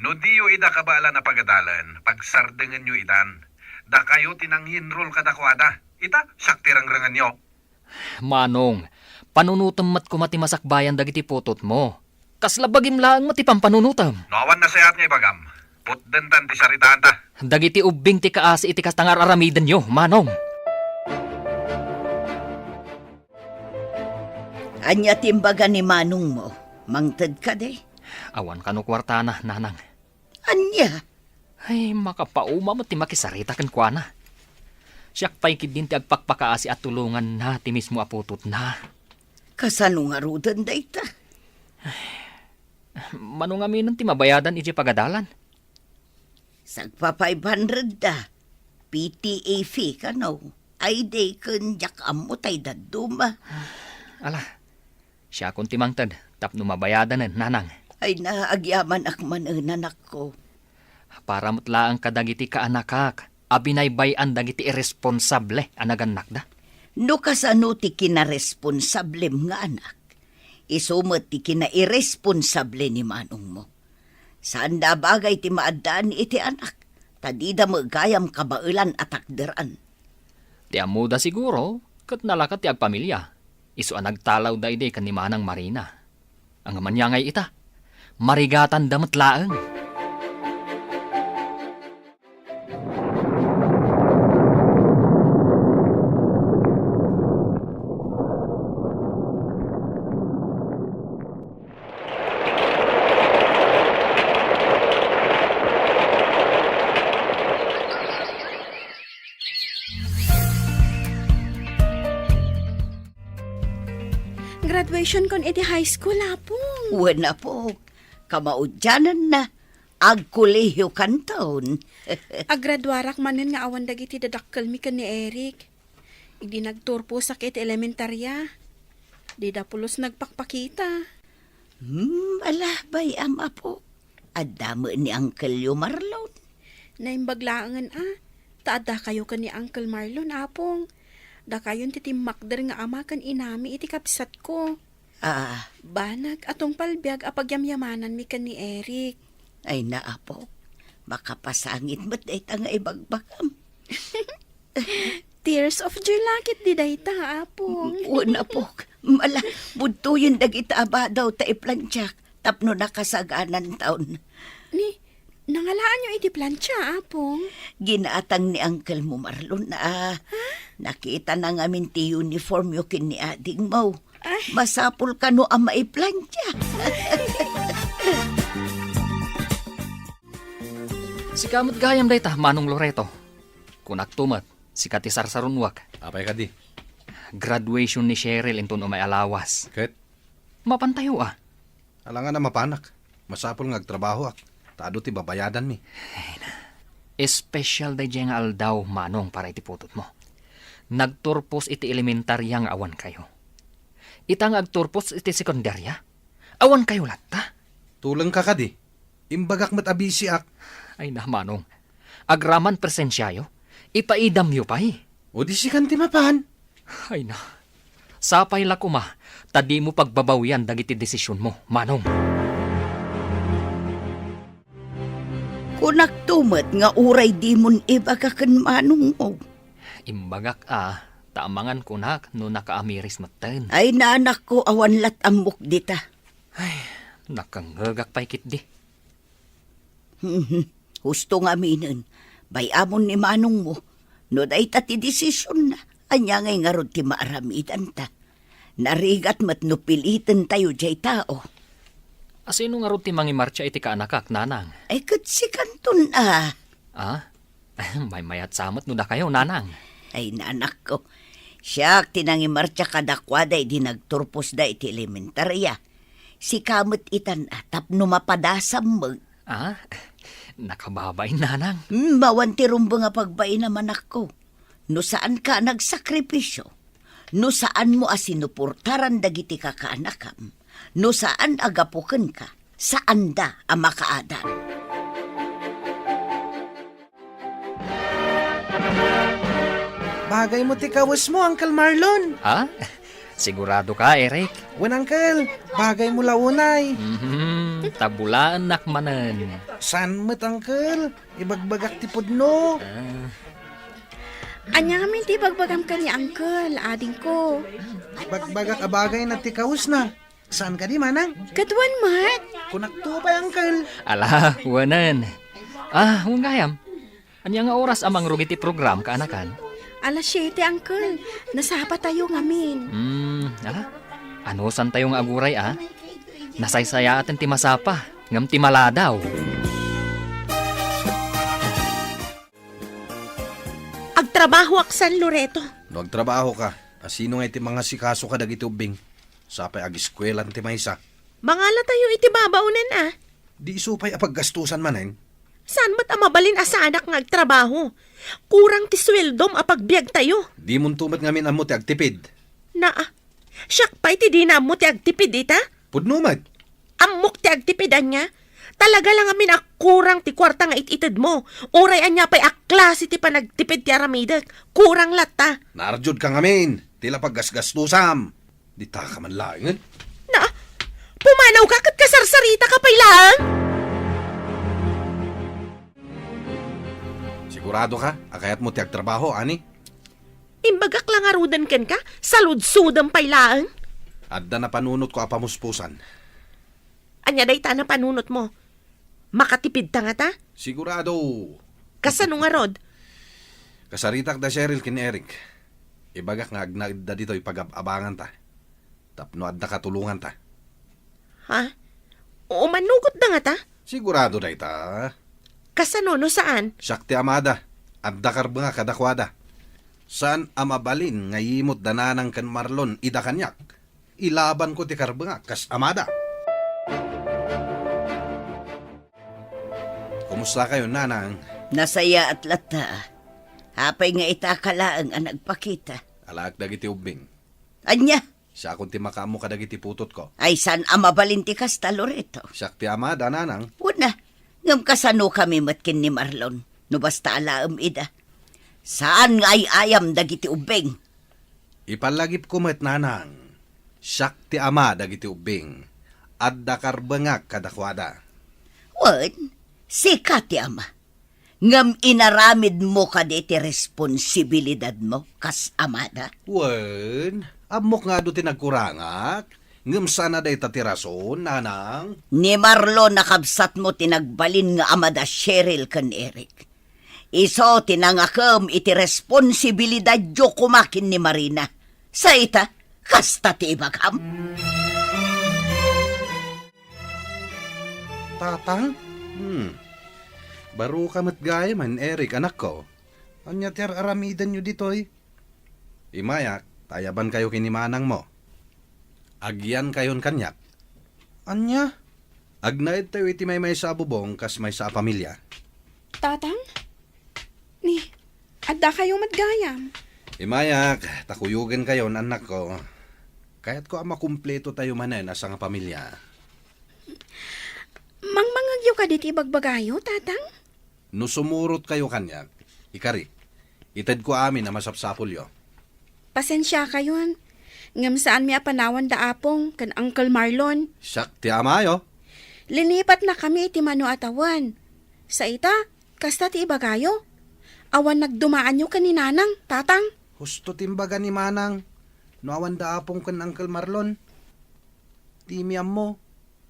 No diyo ida kabala na pagadalan, pagsardengan nyo idan, da kayo tinanghinrol kadakwada. Ita, saktirangrangan nyo. Manong, panunutam mat kumati masakbayan dagiti putot mo. Kaslabagim lang mati pampanunutam. Nawan na sayat nga ibagam. Putdentan ti saritaan ta. Dagiti ubing ti kaasi iti kastangar aramiden yo, Manong. Anya timbaga ni Manong mo. Mangted ka de. Awan kano kwarta na, Nanang. Anya, Ay, makapauma mo ti makisarita kan kwa na. Siyak pa'y kidin ti agpakpakaasi at tulungan na ti mismo aputot na. kasano nga rudan dayta? Manungaminon ti mabayadan iti pagadalan. Sagpa 500 da. PTA fee ka no. Ay day kun jak amutay da duma. Ala, siya kung timangtad, tapno mabayadan nanang. Ay naagyaman akman ang nanak ko. Para mutlaang kadagiti kaanakak, abinaybayan dagiti irresponsable anaganak da. No kasano ti kinaresponsablem nga anak. Isumot ti kinairresponsable ni manong mo. Saan da bagay ti maadaan iti anak. Tadida magayam kabailan at akderan. Ti amuda siguro, kat nalakat ti agpamilya. Isu ang nagtalaw da ide kan ni Manang Marina. Ang amanyangay ita, marigatan damat laeng. Graduation kon iti high school, apong. Wala po. Kamaudyanan na. Agkuleyo kantaon. Agradwarak manen nga awan dagiti dadakkel mi ken ni Eric. Idi nagturpo sa iti elementarya. Di da pulos nagpakpakita. Ala bayam apo. Adamo ni Uncle Marlon. Naimbaglaangan taada kayo ken ni Uncle Marlon, apong. Da kayon ti timakder nga ama ken inami iti kapsat ko. Banag atong palbiag apagyamyamanan mi ken ni Eric. Ay naapo. Makapasangit mo't ay nga ibagbakam. Tears of joy lakit di dayta, apong. Una po. Mala, budto yung dagita aba daw ta iplantsak. Tapno nakasaganan taon. Ni, nangalaan nyo iti plancha, apong. Ginaatang ni Uncle mo Marlon na nakita na ngamin ti uniform yo kin ni ading mo. Masapul ka no ang maiplantya. Si kamot gayam dayta, Manong Loreto. Kunak tumat, si Kati Sarsarunwak. Apay ka di. Graduation ni Cheryl inton umay alawas. Ket, Mapantayo alangan na mapanak. Masapol nga agtrabaho ak. Tado ti babayadan mi. Special day nga aldaw, Manong, para iti putot mo. Nagturpos iti elementaryang awan kayo. Itang agturpos iti sekundarya. Awan kayo latta. Tulang ka di. Imbagak mat abisi ak. Ay na, Manong. Agraman presensyayo. Ipaidam yo pa'y. O di si kanti mapan. Ay na. Sapay la kuma. Tadi mo pagbabawian dagiti desisyon mo, Manong. Kunak tumat nga uray di mon ibagakan manong mo. Imbagak taamangan kunak no nakaamiris maten. Ay naanak ko awan lat amok dita. Nakangagak pa'y kitdi. Husto nga minen. Bayamon ni manong mo. No day ti desisyon na. Anya ngay nga rod ti maaramidan ta. Narigat mat no pilitan tayo jay tao. Asino nga ron ti mangimarcha iti kaanakak, nanang? Ay kat si kanton May mayat samot no da kayo, nanang. Ay nanak ko. Siya tinangimarcha kadakwaday di nagturpos da iti elementarya. Si kamot itan tapno mapadasam mo. Nakababay, nanang. Mawanti rumbo nga pagbay naman ako. No saan ka nagsakripisyo? No saan mo asinupurtaran dagiti ka kaanakam? No saan agapuken ka? Saan da ang makaadan? Bagay mo ti kawas mo, Uncle Marlon. Sigurado ka, Eric? Wen, Uncle, bagay mo launay. Tabulaan nakmanan. San mo't, Uncle? Ibagbagak ti pudno. Anya kami ti bagbagam ka ni Uncle, ading ko. Bagbagak abagay na ti kawas na. Saan ka di, Manang? Katuan mat. Kunak to pa, Uncle. Ala, wanan. Hunggayam. Anya nga oras amang rugiti program kaanakan? Alas 7, Uncle. Nasapa tayo ngamin. Ano san tayong aguray, Nasaysaya atin ti masapa. Ngam ti maladaw. Nagtrabaho ak San Loreto. Nagtrabaho ka. Asino nga iti mga sikaso ka dagiti ubing. Sapay ag-eskwelan ti maysa. Mangala tayo iti babaunan ah. Di isupay apaggastusan manen. Saan ba't amabalin asanak nga agtrabaho? Kurang ti sweldom apagbiag tayo. Di mun tumat ngamin amo ti agtipid. Siyak pa iti di na mo ti agtipid ita? Pudnumat. Amok ti agtipidan niya? Talaga lang amin kurang ti kwarta nga ititid mo. Uray anya pa'y klase ti panagtipid ti aramidak. Kurang lata. Narjud ka ngamin. Tila paggasgastusam. Di ta ka man laingan. Pumanaw ka kat kasarsarita ka pa'y lang? Sigurado ka? Akayat mo ti agtrabaho, ani? Imbagak lang arudan ken ka? Saludsudang pa'y lang? Adda na panunot ko apamuspusan. Anya day ta na panunot mo. Makatipid ta nga ta? Sigurado. Kasano nga rod? Kasaritak da Cheryl kin Eric. Ibagak nga agnaid da dito ipag-abangan ta. Tapno adda katulungan ta. Ha? O manugot na nga ta? Sigurado da ita. Kasano no saan? Sakti amada. Adda karbanga kadakwada. Saan amabalin nga yimot dananang kan Marlon ida kanyak. Ilaban ko ti karbanga kas amada. Kumusta kayo, nanang? Nasaya at lata. Hapay nga itakalaang ang nagpakita. Alaak dagiti ubing. Anya, Siya kung ti makamo kadagiti putot ko. ay san amabalinti kasta Loreto. Siya ti amada, nanang. Una, ngam kasano kami matkin ni Marlon. No basta alaam ida. Saan nga ay ayam dagiti ubeng? Ipalagip ko met, nanang. Siya ti ama dagiti ubing. Adda karbangak kadakwada. Wan, si Kati ama. Ngam inaramid mo ka ti responsibilidad mo kas amada. Wen, amok nga do ti nagkurangak. Ngam sana day tatirason, nanang. Ni Marlon nakabsat mo tinagbalin nga amada Cheryl kan Eric. Iso tinangakam iti responsibilidad jo kumakin ni Marina. Sa ita, kasta ti ibagam. Tatang? Baro ka matgaya man, Eric, anak ko. Anya ti aramidan nyo ditoy? Imayak, tayaban kayo kinimanang mo. Agyan kayon kanyak. Anya? Agnaid tayo iti may sa bubong kas may sa pamilya. Tatang? Ni, adda kayo matgayam. Imayak, takuyugan kayo, anak ko. Kaya't ko makumpleto tayo manen asa nga pamilya. Mangmangagyo ka diti bagbagayo, tatang? No sumurot kayo kanyak, ikari, itad ko amin na masapsapulyo. Pasensya kayon. Ngam saan mi apanawan da apong kan Uncle Marlon. Siyak ti amayo. Linipat na kami iti Mano atawan. Sa ita, kasta ti ibagayo. Awan nagdumaan nyo kaninanang, tatang. Husto timbaga ni Manang. No awan da apong kan Uncle Marlon. Timiam mo.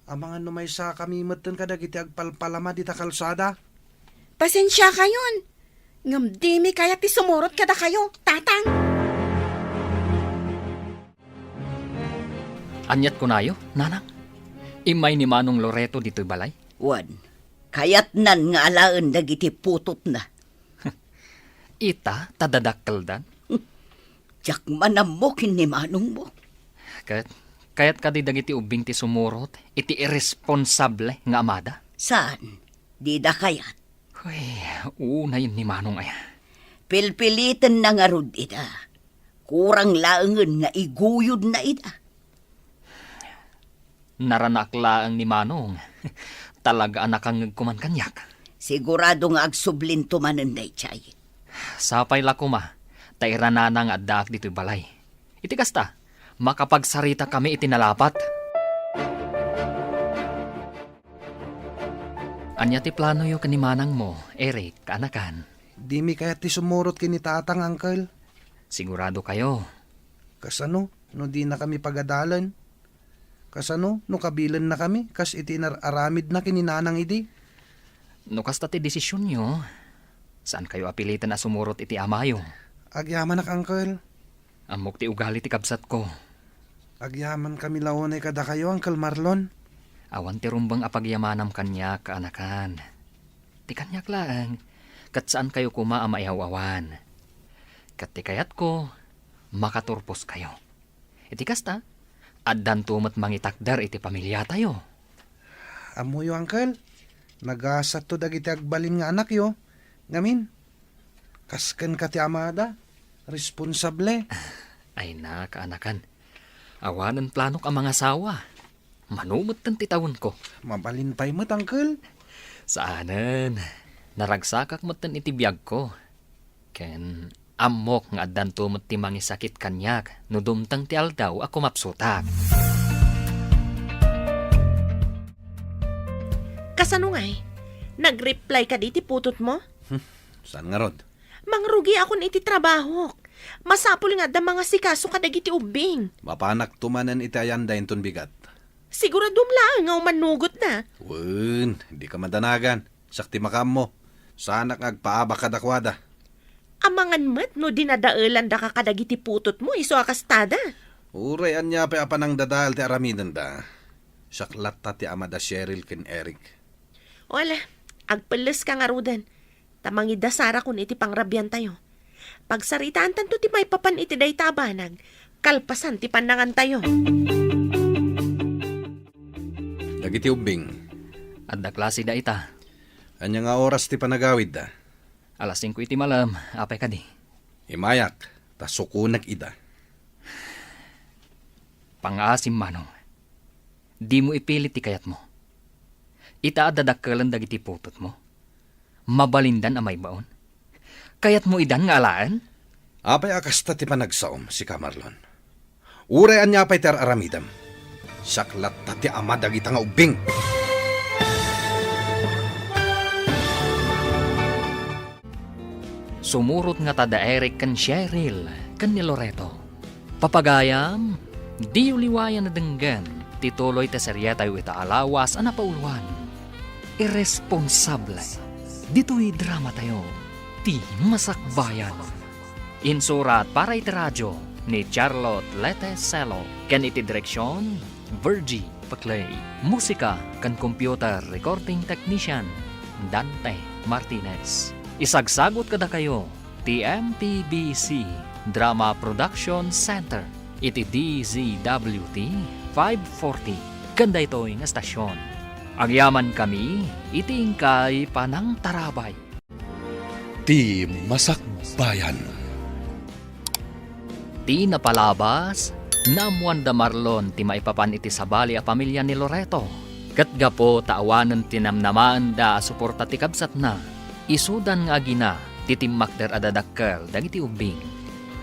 Amangan no may sa kami matan kadagiti agpalpalama dita kalsada. Pasensya kayon. Ngam di mi kaya ti sumurot kada kayo, tatang. Anyat ko nayo, nanang. Imay ni Manong Loreto dito'y balay. Wan, kayat nan nga alaan dagiti putot na. Ita, tadadakkel dan. Tiyak manamokin ni manong mo. Kaya't kadi dagiti ubing ti sumurot, iti irresponsable nga amada. Saan? Di da kayat. Uy, unay ni Manong ay. Pilpilitan na nga rod ida. Kurang laangan nga iguyod na ida. Naranakla ang ni Manong. Talaga anak ang kuman kanyak. Sigurado nga agsublin tumanan day chay. Sapay la kuma, tairana nga addaak dito'y balay. Iti kasta, makapagsarita kami itinalapat. Anya ti plano yo kanimanang mo, Eric, kanakan. Di mi kaya ti sumurot kini tatang, Uncle. Sigurado kayo. Kasano? No di na kami pagadalan. Kasano? No kabilan na kami. Kas iti aramid na kininanang idi. No kasta ti desisyon nyo, saan kayo apilitan na sumurot iti amayo? Agyaman nak, Uncle. Amok ti ugali ti kabsat ko. Agyaman kami laonay kada kayo, Uncle Marlon. Awan ti rumbang apagyamanam kanya kaanakan. Ti kanyak lang, kat saan kayo kuma amaihawawan. Kat ti kayat ko, makaturpos kayo. Iti kasta, addan tumat mangitakdar iti pamilya tayo. Amo yo, Uncle. Nagasat to dagiti agbalin nga anak yo. Ngamin, kasken ka ti amada. Responsable. Ay na, kaanakan. Awanan planok ang mga asawa. Manumot tan titawon ko. Mabalin pa'y mo't, Uncle. Saanan, naragsakak mo tan iti biyag ko. Ken, amok nga addan tumot ti mangisakit kanyak, no dumtang ti aldaw ako mapsutak. Kasano ngay? Nag-reply ka di ti putot mo? Saan nga rod? Mangrugi akon iti trabaho. Masapul nga da mga sikaso ka dagiti ubing. Mapanak tumanan iti ayanda inton bigat. Siguradum lang nga manugot na. Wen, hindi ka madanagan. Sakti makam mo. Sana agpaaba kadakwada. Amangan met no dinadaalan da ka kadagiti putot mo iso akastada. Uray anya pa apanang dadal ti aramidan da. Saklat ta ti amada Cheryl ken Eric. Wala, agpeles ka nga rudan. Tamangida Sara kun iti pangrabyan tayo. Pagsaritaan tanto ti may papan iti day tabanag, kalpasan ti panangan tayo. Dagiti ubing. Adda klase da ita. Anya nga oras ti panagawid da. Alas 5 iti malam, apay ka di. Imayak, ta sukunag ida. Pangasim manong. Di mo ipilit ti kayat mo. Ita adadakkelan dagiti putot mo. Mabalindan amay baon. Kayat mo idan nga alaan? Apay akasta ti panagsaom si Kamarlon. Uray anya pa'y ter aramidam. Saklat ta ti ama dagita nga ubing. Sumurot nga tada Eric kan Cheryl, kan ni Loreto. Papagayam, di uliwayan na denggan, tituloy ta serya tayo ita alawas ana pauluan. Irresponsable. Dito'y drama tayo. Ti masakbayan. Insurat para iti radyo ni Charlotte Leteselo. Kan iti direksyon, Virgie Paclay. Musika kan computer recording technician, Dante Martinez. Isagsagot kada kayo, TMPBC Drama Production Center. Iti DZWT 540. Ganda ito'y nga stasyon. Agyaman kami, itingkay panang tarabay. Ti Masakbayan. Ti napalabas, namuan da Marlon ti maipapan iti sabali a pamilya ni Loreto. Katgapo taawanan tinamnamaan da suporta ti kabsat na. Isudan nga agina, titimmakder adadakkel dagiti ubing.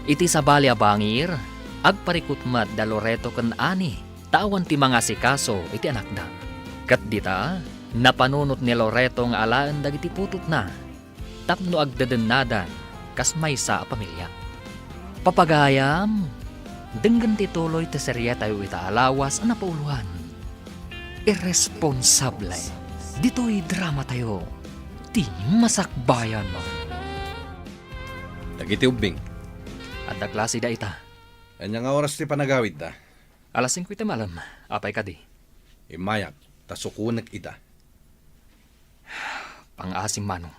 Iti sabali a bangir, agparikutmat da Loreto ken ani, tawan ti mga sikaso iti anakda. Kat dita, napanunot ni Loreto nga alaan dagiti putot na. Tapno agdadennadan, kas maysa a pamilya. Papagayam, denggan tituloy ti serya tayo ita alawas ana pauluan. Irresponsable. Dito'y drama tayo. Ti masakbayan mo. Dagiti ubing. Adda klase da ita. Anya nga oras ti panagawid da. Alas 5 iti malam, apay ka di. Imayak, ta sukunag ida. Pangasim manong.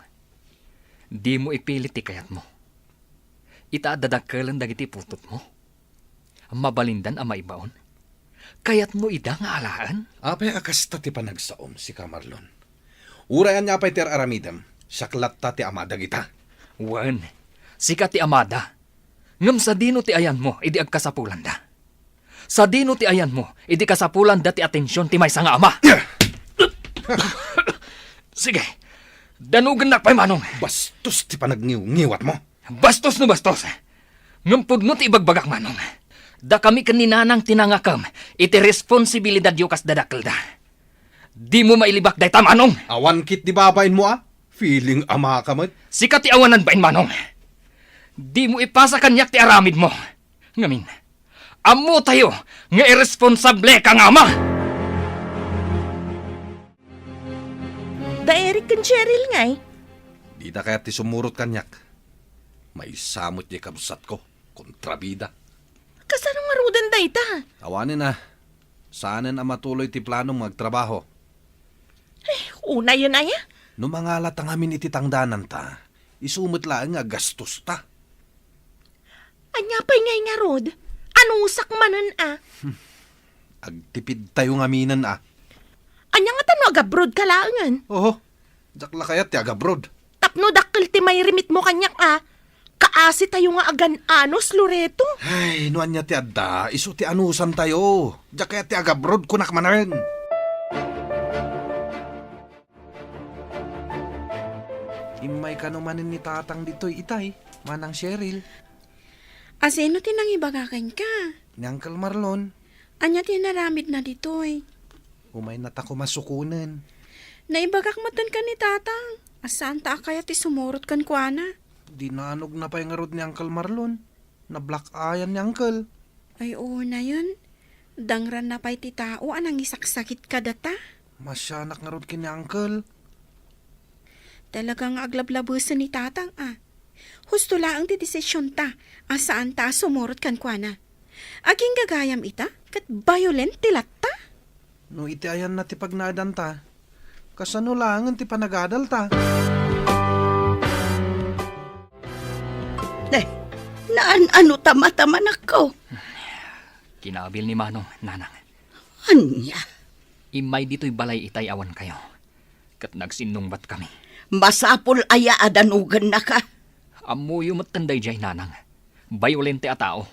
Di mo ipilit ti kayat mo. Ita adadakkelan dagiti putot mo. Mabalindan ang maibaon. Kayat mo ida nga alaan? Apay akasta ti panagsaom si Kamarlon. Urayan niya apay ter aramidam. Saklat ta ti amada kita. Wan, sika ti amada. Ngam sa dino ti ayan mo, idi agkasapulan da. Sa dino ti ayan mo, idi kasapulan da ti atensyon ti maysa nga ama. Sige, danugan na pa'y manong. Bastos ti panagniw-ngiwat mo. Bastos no bastos. Ngampod no ti ibagbagak manong. Da kami kaninanang tinangakam, iti responsibilidad yu kas dadakil da. Di mo mailibak day manong. Awan kit di babain mo ah. Feeling ama ka mo. Sika ti awanan bain manong. Di mo ipasa kanyak ti aramid mo. Ngamin, amo tayo nga irresponsable kang ama. Da Eric kan Cheryl ngay. Di na kaya ti sumurot kanyak. May samot niya kabsat ko. Kontrabida. Kasano nga rudan da ita? Awanin na. Saanan ang matuloy ti planong magtrabaho. Una yun ay No mga latang amin iti tangdanan ta, isumot lang nga gastos ta. Anya pa'y ngay nga rod? Anusak manan Agtipid tayo nga minan Anya nga tano agabrod kalaangan. Oho, jakla kayat ti agabrod. Tapno dakkel ti may rimit mo kanyak Kaasi tayo nga agan-anos, Loreto. Ay, nuan niya ti adda, iso ti anusan tayo. Jak kayat ti agabrod kunak manan. Imay ka numanin ni tatang dito'y itay, manang Cheryl, Asino tinang ibagakan ka? ni Uncle Marlon. Anya tinaramid na ditoy. Umay na tako masukunan. Naibagak matan ka ni tatang. Asaan ta kaya ti sumurot kan kuana? Dinanog na pa yung rod ni Uncle Marlon. Na black ayan ni Uncle. Ay oo na yun. Dangran na pa'y ti tao anang isaksakit ka data. Masyanak nga rod kini Uncle. Talagang aglablabusan ni tatang Husto laang ti desisyon ta. Asaan ta sumurot kan kuana? Aging gagayam ita? Kat violent ti latta? No iti ayan na ti pagnadan ta. Kasano lang ti panagadal ta. Naan-ano tama-tama na ko. Kinabil ni Manong, nanang. Anya, Imay dito'y balay itay awan kayo. Kat nagsinungbat kami. masapol aya adanugan na ka. Amuyo matanday jay nanang. Bayolente a tao.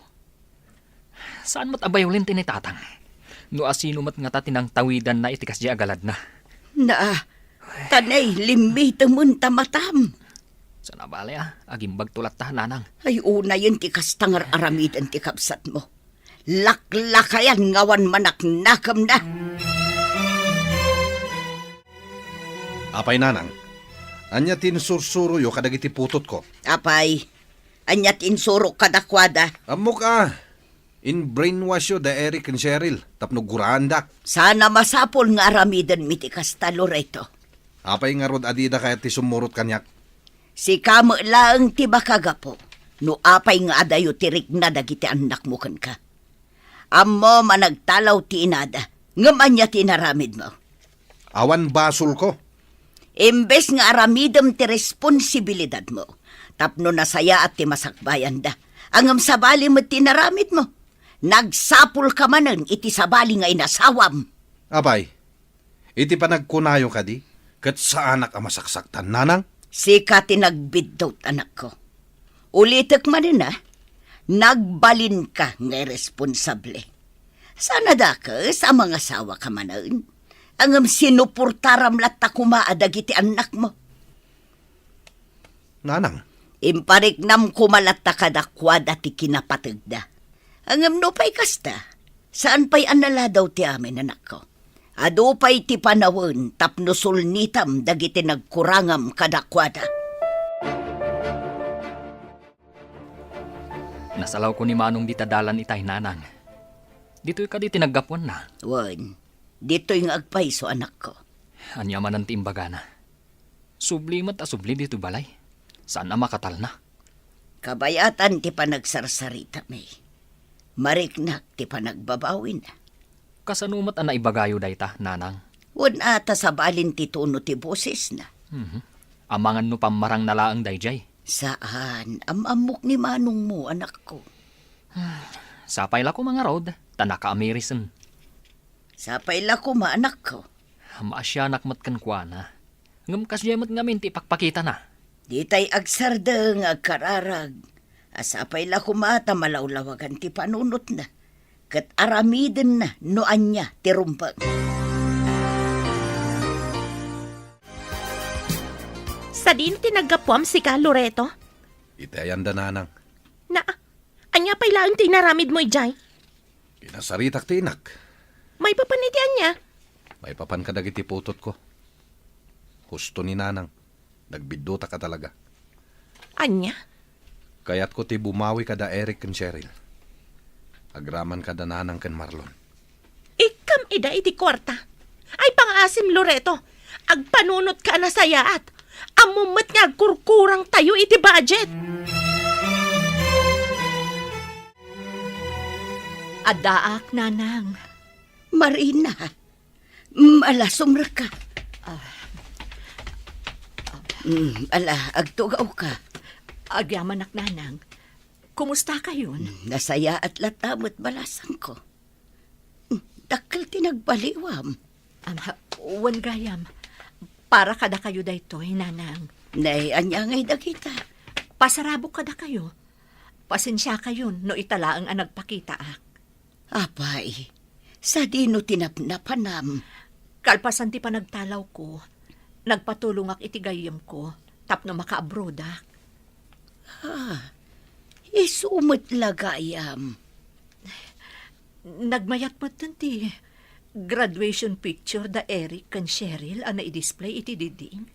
Saan mat a bayolente ni tatang? No asino mat nga tatinang tawidan na itikas di agalad na. Na, tanay limita mun tamatam. Sana bale agimbag tulat ta nanang. Ay una yun ti kastangar aramidan ti kapsat mo. Laklakayan ngawan manak nakam na. Apay nanang, anya tinsursuro yo kadagiti putot ko. Apay, anyat insuro kadakwada. Amok in brainwash yo da Eric and Cheryl, tapno gurandak. Sana masapol nga aramidan mi ti kasta Loreto. Apay nga rod adida kaya ti sumurot kanyak. Si kamo lang ti bakagapo. No apay nga adayo tirik na dagiti anak mo kan ka. Ammo managtalaw ti inada. Ngamanya tinaramid mo. Awan basol ko. Imbes nga aramidam ti responsibilidad mo. Tapno nasaya at ti masakbayan da. Angam sabali mo tinaramid mo. Nagsapul ka manan iti sabali nga inasawam. Apay, iti pa nagkunayo ka di? Kat sa anak ang masaksaktan nanang? Sika tinagbidot anak ko. Ulitek manin nagbalin ka nga responsable. Sana da ka sa mga sawa ka manan. Angam sinupurtaram latta kumaadag iti anak mo. Nanang, Impariknam kumalatta kadakwada ti kinapatagda. Angam no pa'y kasta, saan pa'y anala daw ti amin anak ko? Ado pa'y ti panawon tapno sulnitam dagiti nagkurangam kadakwada. Nasalaw ko ni Manong di tadalan itay nanang. Dito'y ka di tinaggapuan na. Wan, dito'y nga agpaiso anak ko. Anya man ang timbaga na. Sublimat a subli dito balay. Saan na makatal na? Kabayatan ti panagsarsarita may. Mariknak ti panagbabawin. Kasanumat ang naibagayo dayta, nanang. Wan ata sa balin ti tuno ti boses na. Amangan no pamarang nalaang dayjay. Saan? Amamok ni manong mo, anak ko. Sapay la ko mga rod, tanaka amerisen. Sapay la ko, anak ko. Maasyanak matkan kwa na. Ngam kasyamat ngamin ti pakpakita na. Di tay agsarda nga agkararag. Asapay la kumata malawlawagan ti panunot na. Kat aramiden na noan niya ti rumpag. Sa din tinaggapuam si ka, Loreto? itayan da nanang. Na, anya pa'y laang tinaramid mo ijay? Kinasaritak tinak. May papanitian niya. May papan kadagiti putot ko. Husto ni nanang. Nagbidota ka talaga. Anya? Kaya't ko ti bumawi kada Eric and Cheryl. Agraman kada nanang ken Marlon. Ikam ida iti kwarta. Ay pangasim, Loreto. Agpanunot ka na sayaat. Amumat nga kurkurang tayo iti budget. Adaak, nanang. Marina, malasumra ka. Agtugaw ka. Agyaman nanang. Kumusta kayon? Nasaya at latamot balasang ko. Dakkel tinagbaliwam. Wan gayam. Para kada kayo daytoy, nanang. Nay, anya ngay dagita. Pasarabo kada kayo. Pasensya kayon no italaang ang nagpakita ak. Apay, sa dino tinapnapanam. Kalpasan ti panagtalaw ko. Nagpatulong ak itigayam ko. Tapno maka-abroad ak. Isumot lagayam. Nagmayat mo ti graduation picture da Eric kan Cheryl ang na-display iti diding.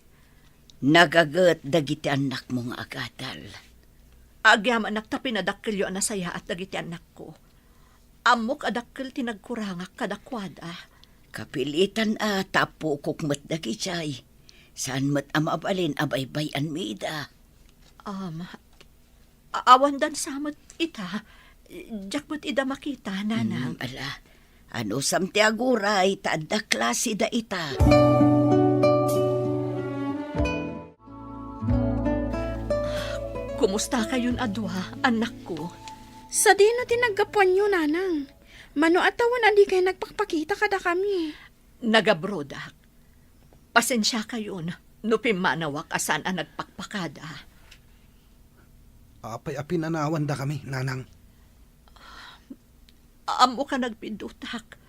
Nagagat dagiti anak mong agadal. Agyam anak ta pinadakkel yo anasaya at dagiti anak ko. Amok adakkel tinagkurangak kadakwada. Kapilitan tapo kukmat dagichay. Saan mat amabalin abaybayan mida. Awan dan samot ita. Jakmat ida makita, nanang. Ala, ano samti aguray, taadda klase da ita. Kumusta kayon adwa, anak ko? Sa di na tinagapuan nyo, nanang. Mano atawan andi kayo nagpakpakita kada kami. Nagabrodak. Pasensya kayon, no pimanawak asan ang nagpakpakada. Apay apinanawan da kami, nanang. Amo ka nagpindutak.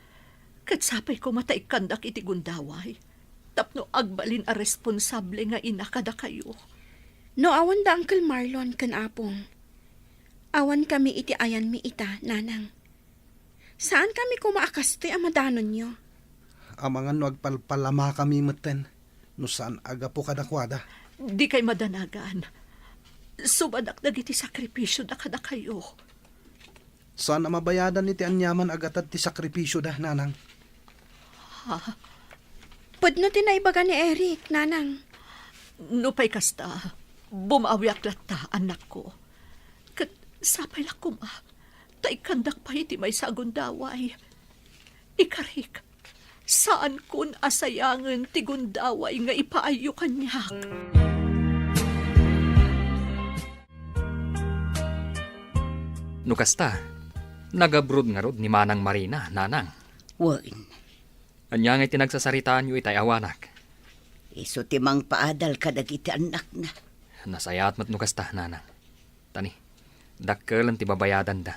Katsapay ko matay kandak iti gundaway. Tapno agbalin a responsable nga ina kada kayo. No awan da Uncle Marlon kan apong. Awan kami iti ayan mi ita, nanang. Saan kami kumaakaste ang madanon nyo? Amangan no agpalpalama kami maten. No saan aga po kadakwada. Di kay madanagan. Subadak dagiti sakripisyo da kada kayo. Saan na mabayadan ni ti anyaman agatad ti sakripisyo da, nanang? Pwede na tinaibaga ni Eric, nanang. Nupay kasta, bumawiak lata, anak ko. Kat sapay lakuma, taikandak pa iti may sagundaway. Ikarik, saan kun asayangan ti gundaway nga ipaayo kanyak? Nukasta, nagabrod nga rod ni Manang Marina, nanang. Wan, Anya nga tinagsasaritaan yu itay awanak. iso timang paadal kadagiti anak na. Nasayat mat nukasta, nanang. Tani, dakkel ang tibabayadan da.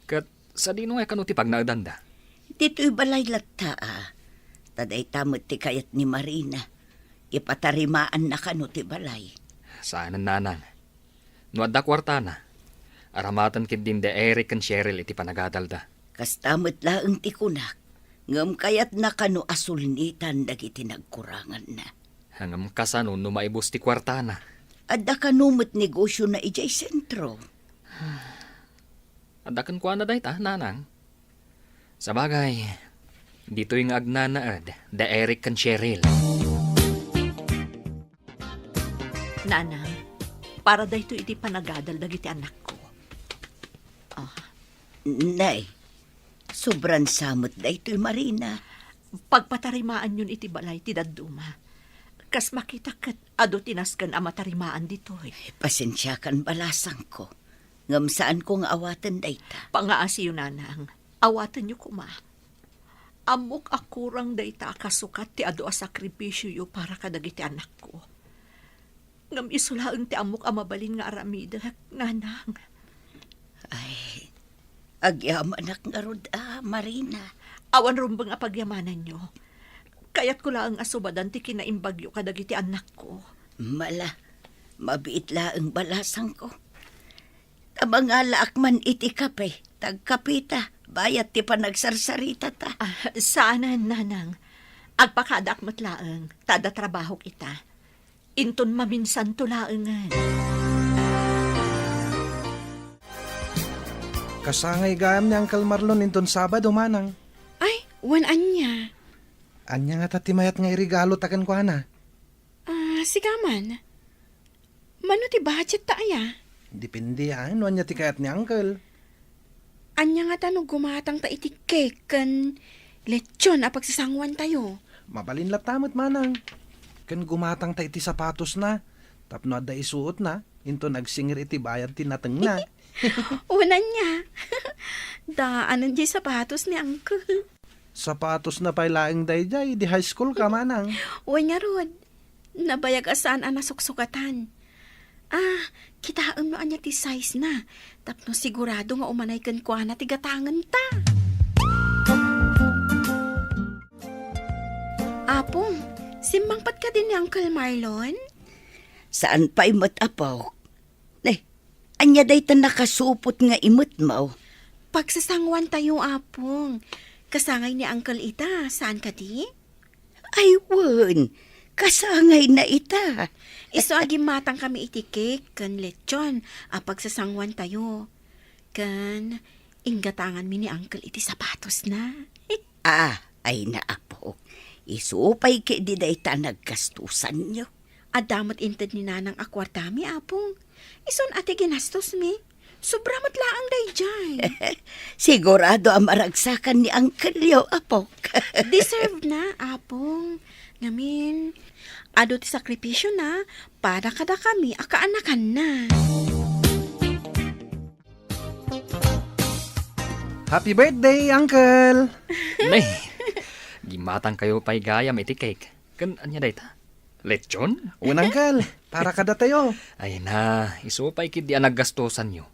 Kat sa dino nga kanuti pag naadan da. Dito'y balay lata Taday tamot ti kayat ni Marina. Ipatarimaan na kano ti balay. Saan nanang. No adda kwarta na. Aramatan kid din de Eric and Cheryl iti panagadal da. Kastamot laeng ti kunak. Ngam kayat na kano asulnitan dagiti nagkurangan na. Hangam kasano no maibos ti kwarta na. Adda kanumot negosyo na ijay sentro. Adda kan kuana day ta, nanang. Sa bagay, dito yung agnanaad, de Eric and Cheryl. Nanang, para dayto iti panagadal dagiti anak ko. Nay, sobran samot da ito'y Marina. Pagpatarimaan yun iti balay ti daduma. Kas makita kat ado tinaskan ang matarimaan ditoy. Pasensya kan balasang ko. Ngam saan ko nga awatan da ita. Pangaasi yun, nanang. Awatan niyo kuma. Amok akurang dayta kasukat ti ado a sakripisyo yu para kadagiti anak ko. Ngam isulaang ti amok amabalin nga aramida, nanang. Ay, agyaman anak nga rod, Marina. Awan rumbang apagyamanan nyo. Kaya't ko lang asubadan ti kinaimbagyo kadagiti anak ko. Mala, mabiit laeng balasang ko. Tamangala akman iti kape, tagkapita, bayat ti panagsarsarita ta. Saanan, nanang. Agpakadak matlaang, tada trabaho kita. Inton maminsan tulaangan. Kasangay gayam ni Uncle Marlon inton Sabado, manang. Ay, wan anya. Anya nga tatimayat nga irigalo takan ko na. Sigaman. Mano ti budget ta aya? Depende ano anya ti kayat ni Uncle. Anya nga tanong gumatang ta iti cake kan lechon a pagsasangwan tayo. Mabalin latamot, manang. Kan gumatang ta iti sapatos na. Tapno adda isuot na, Into nagsingir iti bayad tinateng na. Unan niya. Daanan di sapatos ni Uncle. Sapatos na pailaing dayjay, di high school ka manang. Uy nga rod. Nabayag asaan ang nasuksukatan. Kitaan mo anya ti size na. Tapno sigurado nga umanay kan kwa na tigatangan ta. Apong, simbangpat ka din ni Uncle Marlon? Saan pa imot apaw? Anya day ta nakasupot nga imot mo. Pagsasangwan tayo, Apong. Kasangay ni Uncle ita, saan ka di? Ay, won. Kasangay na ita. Iso agim matang kami iti cake, kan lechon, pagsasangwan tayo. Kan, inggatangan mi ni Uncle iti sapatos na. Ay na apo. Isupay ki di day ta nagkastusan nyo. Adamot inted ni nanang akwartami, Apong. Ison ati ginastos mi. Sobramat laang day jay. Sigurado ang maragsakan ni Uncle yo, apo. Deserve na, Apong. Ngamin, ado ti sakripisyo na, para kada kami akaanakan na. Happy birthday, Uncle! Nay, gimatang kayo pa'y gayam iti cake. Kan anya dayta? Lechon? Un, Uncle, para kada tayo. Ay na, isupay kid di naggastosan nyo.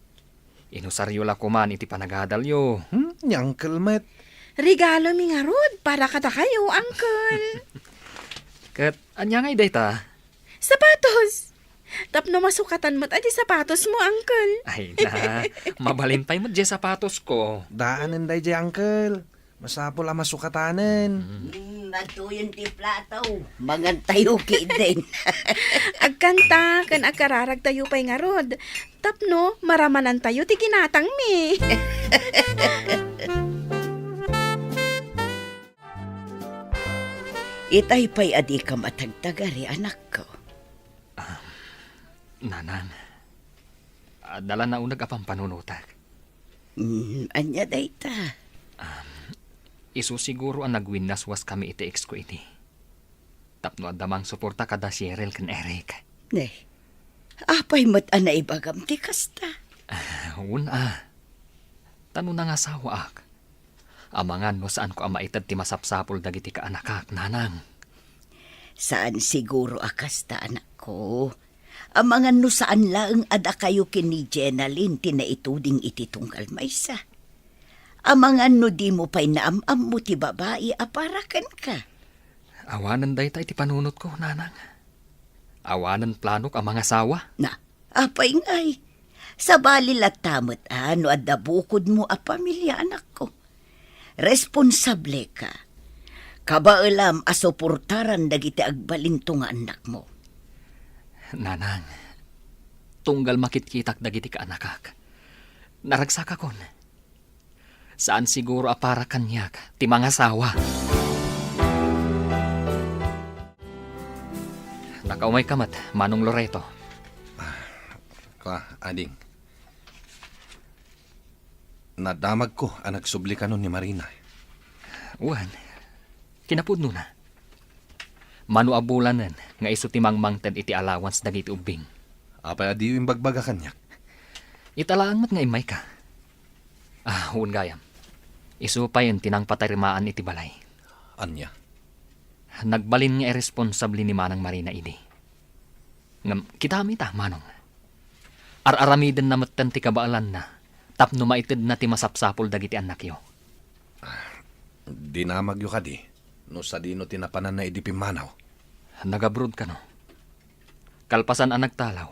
Inusaryo la kuman iti panagadalyo. Ni Uncle Met. Regalo mi nga rod, para kada kayo, Uncle. Kat anya ngay dayta? Sapatos! Tapno masukatan mo't adi sapatos mo, Uncle. Ay na, mabalintay mo di sapatos ko. Daanan dayjay, Uncle. Masapol ang masukatanan. Matuyon ti plataw. Mangan tayo ki din. Agkanta, kan agkararag tayo pa'y nga rod. Tapno, maramanan tayo ti ginatang mi. Itay pa'y adi ka matagtagari, anak ko. Nanang, dala na unag apang panunutak. Anya dayta. Isu siguro ang nagwinaswas kami iti ex ko iti. Tapno adamang suporta kada si Erel kan Eric. Apay mo't anay bagam ti kasta. Tanong na nga sawa ak. Amangan no saan ko ang maitad ti masapsapol dagiti ka anakak, nanang. Saan siguro akasta, anak ko? Amangan no saan laeng ada kayo kini Jenalyn tinaituding iti tunggal maysa. Amangan no di mo pa'y naamam mo ti babae aparakan ka. Awanan day tayo ti panunot ko, nanang. Awanan planok ang mga sawa. Apay ngay. Sa balilat tamot no adda bukod mo a pamilya, anak ko. Responsable ka. Kabaalam asuportaran dagiti agbalinto nga anak mo. Nanang, tunggal makitkitak dagiti ka anakak. Naragsak akon. Saan siguro apara kanyak ti mga sawa. Nakaumay kamat, Manong Loreto. Ading. Nadamag ko ang nagsubli ka nun ni Marina. Uwan, kinapudno na. Manuabulanan nga iso ti mangmangted iti allowance dagiti ubing. Apay adi yung bagbaga kanyak. Italaang mat nga imay ka. Huwag gayam. Iso pa yun tinang patarimaan iti balay. Anya? Nagbalin nga irresponsable ni Manang Marina idi. Ngam, kita amita, Manong. Ar-aramiden na matan ti kabaalan na. Tapno maitid na ti masapsapol dagiti anak yo. Dinamag yo ka di. No sa dino tinapanan na idipimanaw. Nagabrod ka no. Kalpasan ang nagtalaw.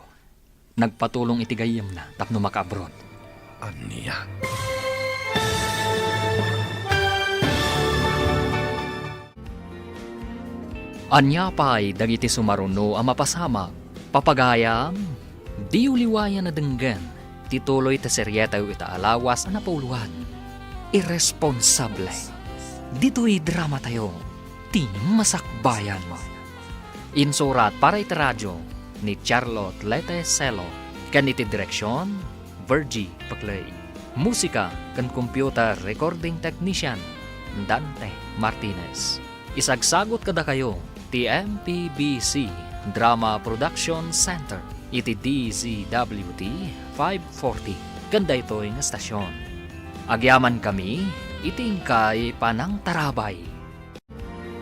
Nagpatulong iti gayem na tapno makabrod. Anya? Anya pa'y dagiti sumaruno ang mapasamak, papagayam, di uliwayan na denggan, tituloy ta seryeta ita alawas ang napauluan. Irresponsable. Dito'y drama tayo, ti masakbayan mo. Insurat para iti radyo ni Charlotte Lete Celo, kan iti direksyon, Virgie Paclay. Musika kan computer recording technician, Dante Martinez. Isagsagot kada kayo, TMPBC Drama Production Center. iti DZWT 540 kanda ito'y nga stasyon. Agyaman kami, itingkay panang tarabay.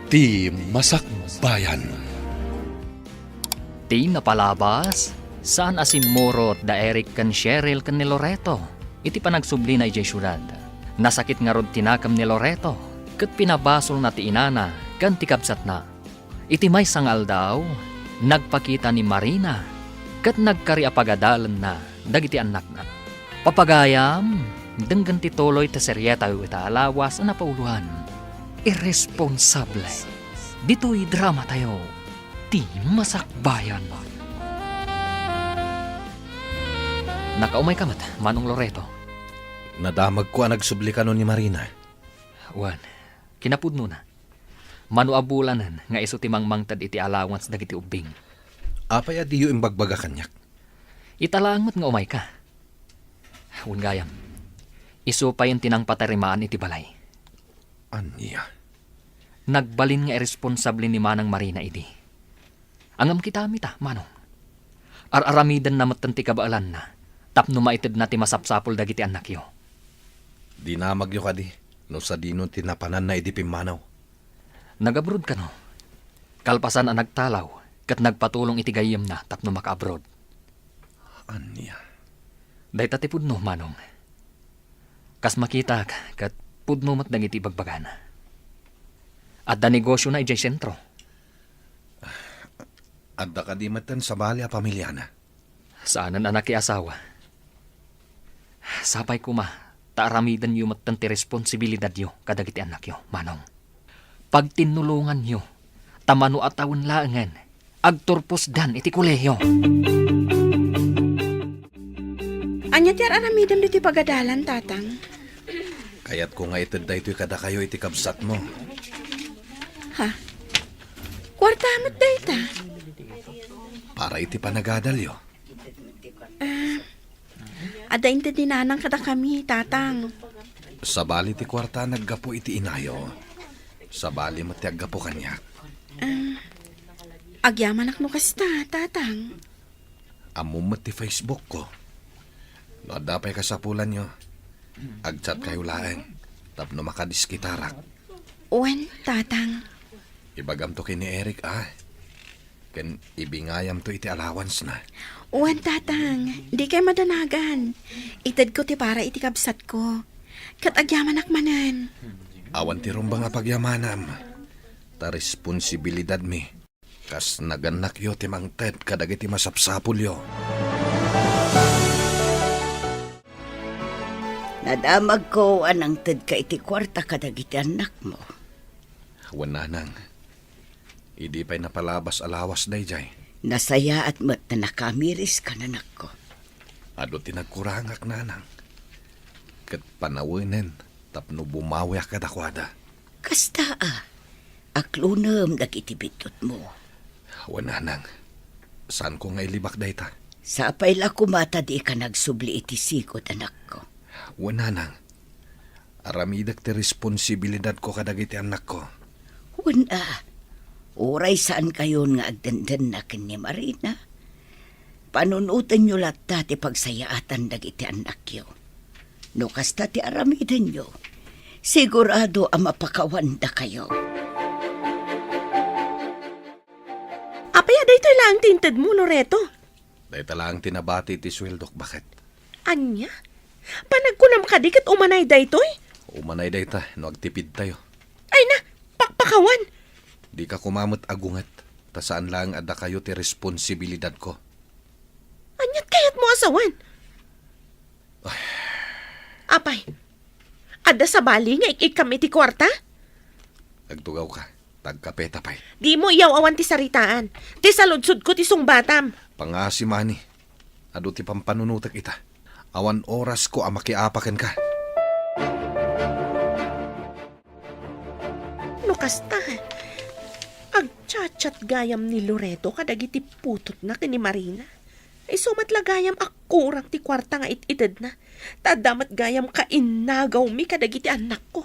Ti Masakbayan. Ti napalabas, saan asimurot da Eric kan Cheryl kan ni Loreto, iti panagsubli na ijay syudad. Nasakit nga rod tinakam ni Loreto, kat pinabasol na ti inana, kan tikabsat na. Iti may sangal daw, nagpakita ni Marina, kat nagkariapagadalan na, dagiti anak na. Papagayam, denggan ti tuloy ta seryeta ita alawas na pauluhan. Irresponsable. Dito'y drama tayo, ti Masakbayan. Nakaumay ka mat, Manong Loreto. Nadamag ko ang nagsubli ka nun ni Marina. Wan, kinapudno na. Manuabulanan nga iso timang mangtad iti allowance dagiti ubing. Apay adiyo imbagbaga kanyak. Italangot nga umay ka. Wan gayam, iso pa yung tinang patarimaan iti balay. Anya? Nagbalin nga irresponsable ni Manang Marina idi. Angam kita mita, Manong. Araramidan na matanti kabaalan na. Tapno maitid na ti masapsapol dagiti anak yo. Dinamag yo ka di. No sa dino tinapanan na idi pimanaw. Nag-abroad ka no. Kalpasan ang nagtalaw, kat nagpatulong iti gayem na tapno maka-abroad. Anya? Day tatipud no, Manong. Kas makita ka, kat pudno mat dagiti bagbagana. At da negosyo na ijay sentro. At da kadimatan sa bali a pamilya na. Saanan anak asawa. Sapay kuma, taaramidan yu matanti responsibilidad yo kadagiti anak yo, Manong. Pag tinulungan nyo, tamano at taon laangan, agturpos dan iti kuleyo. Anya ti aramidam diti pagadalan, tatang. Kaya't ko nga itid da ito'y kada kayo iti kabsat mo. Ha? Kwartamat da ita. Para iti panagadalyo. Adain ti dinanang kada kami, tatang. Sa bali ti kwarta naggapo iti inayo. Sa bali matiaggapo kanyak. Agyaman akno kasta, tatang. Amumot ti Facebook ko. No adapay kasapulan nyo. Agchat kayo laeng. Tapno makadiskitarak. Uwen, tatang. Ibagam to kini Eric Ken ibingayam to iti allowance na. Uwen, tatang. Di kay madanagan. Itad ko ti para iti kabsat ko. Kat agyaman akmanan. Awan ti rumbang nga pagyamanam. Ta responsibilidad mi. Kas naganak yo ti mangted kadagiti masapsapul yo. Nadamag ko anang ted ka iti kwarta kadagiti anak mo. Wananang. Idi pa'y napalabas alawas dayjay. Nasaya at mat na nakamiris ka nanak ko. Ado tinagkurangak nanang. Kat panawinen. Tapno bumawi ka dakwada. Kasta aklunam dagiti bitot mo. Wananang. Saan ko nga ilibak dayta? Sapay la kumata di ka nagsubli iti sikot anak ko. Wananang. Aramidak ti responsibilidad ko kadagiti anak ko. Wala. Uray saan kayon nga agdandan na ken ni Marina. Panunutan nyo lahat dati pagsayaatan dagiti anak yo. No kasta ti aramidan nyo, sigurado ang mapakawanda kayo. Apaya daytoy lang tinted mo, Loreto. Dayta lang tinabati ti sweldok bakit? Anya? Panagkunam ka di kat umanay daytoy? Umanay dayta, no agtipid tayo. Ay na, pakpakawan. Di ka kumamot agungat, ta saan lang ada kayo ti responsibilidad ko. Anyat kayat mo asawan? Apay, ada sa bali nga ikikam iti kwarta? Nagtugaw ka, tagkapeta pa'y. Di mo iyaw awan ti saritaan. Ti saludsud ko ti sungbatam. Pangasimani, ado ti pampanunutak ita. Awan oras ko amakiapakan ka. No kasta, agchat-chat gayam ni Loreto kadagiti putot na kini Marina. Ay sumatla gayam akurang ti kwarta nga itidad na. Tadamat gayam kainagaw mi kadagiti anak ko.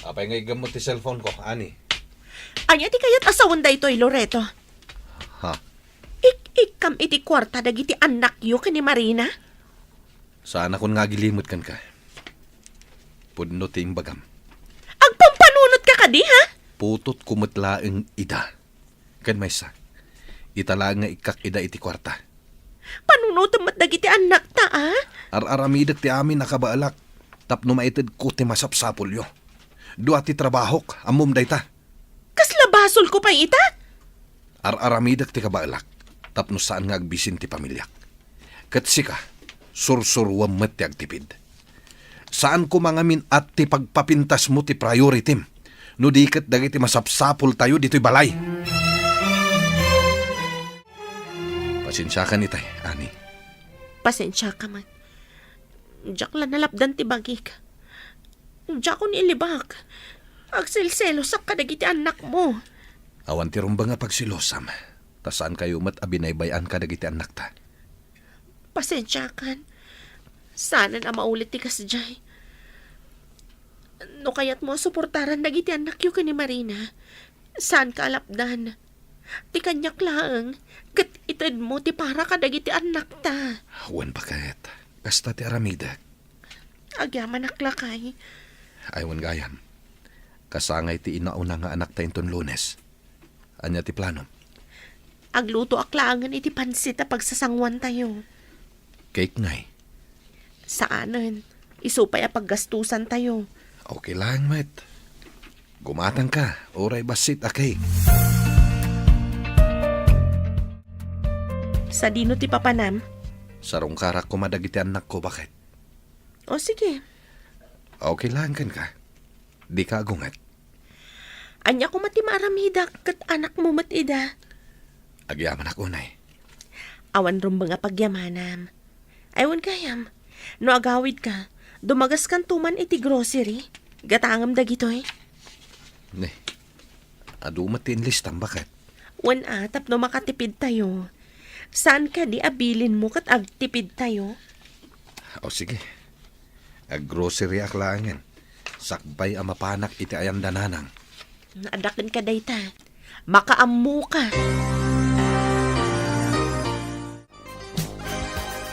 Apay nga igamot ti cellphone ko, ani. Anya ti kayat asawan da ito'y Loreto? Ha? Ik-ikam iti kwarta dagiti anak yu kani Marina? Sana kun nga gilimot kan ka. Pudno ti imbagam. Agpampanunot ka kadi, ha? Putot kumatlaeng ida. Kan maysa. Itala nga ikak ida iti kwarta. Panunutom mat dagiti anak ta, Ar-aramidak ti amin nakabaalak. Tapno maitid ko ti masapsapol yo. Dua ti trabahok, amom dayta. Kasla basol ko pa ita? Ar-aramidak ti kabaalak. Tapno saan nga agbisin ti pamilyak. Katsika, sursurwam met ti agtipid. Saan ko mangamin at ti pagpapintas mo ti priority mo? No di kat dagiti masapsapol tayo dito'y balay. Pasensya ka ni tay, ani. Pasensya ka man. Diyak la nalapdan ti bagik. Diyak ko nilibak. Agsilselo sa kadagiti anak mo. Awan ti rumba nga pagsilosam. Ta saan kayo mat abinaybayan ka dagiti anak ta? Pasensya kan. Sana na maulit ti kasjay. No kayat mo suportaran dagiti anak yu kani Marina. Saan ka alapdan? Ti kanyak lang. Kat itad mo ti para ka dagiti anak ta. Awan pa kahit. Kasta ti aramidak. Agyaman aklakay. Aywan gayam. Kasangay ti inauna nga anak ta inton Lunes. Anya ti plano? Agluto aklangan iti pansit a pagsasangwan tayo. Cake ngay. Saanan? Isupay a paggastusan tayo. Okay lang, met. Gumatang ka. Oray basit a cake. Sa dino ti papanam? Sarong karak ko madagiti anak ko, bakit? O sige. Okay lang kan ka. Di ka agungat. Anya ko mati maramida kat anak mo matida. Agyaman ako, nay. Awan rumba nga pagyamanam. Aywan kayam. No agawid ka, dumagas kan tuman iti grocery. Gatangam dagitoy. Ne. Adumat ti enlistan, bakit? Wan atap no makatipid tayo. Saan ka di abilin mo kat agtipid tayo? O sige. Ag-grocery aklangan. Sakbay ang mapanak iti ayam dananang. Naadakan ka dayta. Makaamu ka.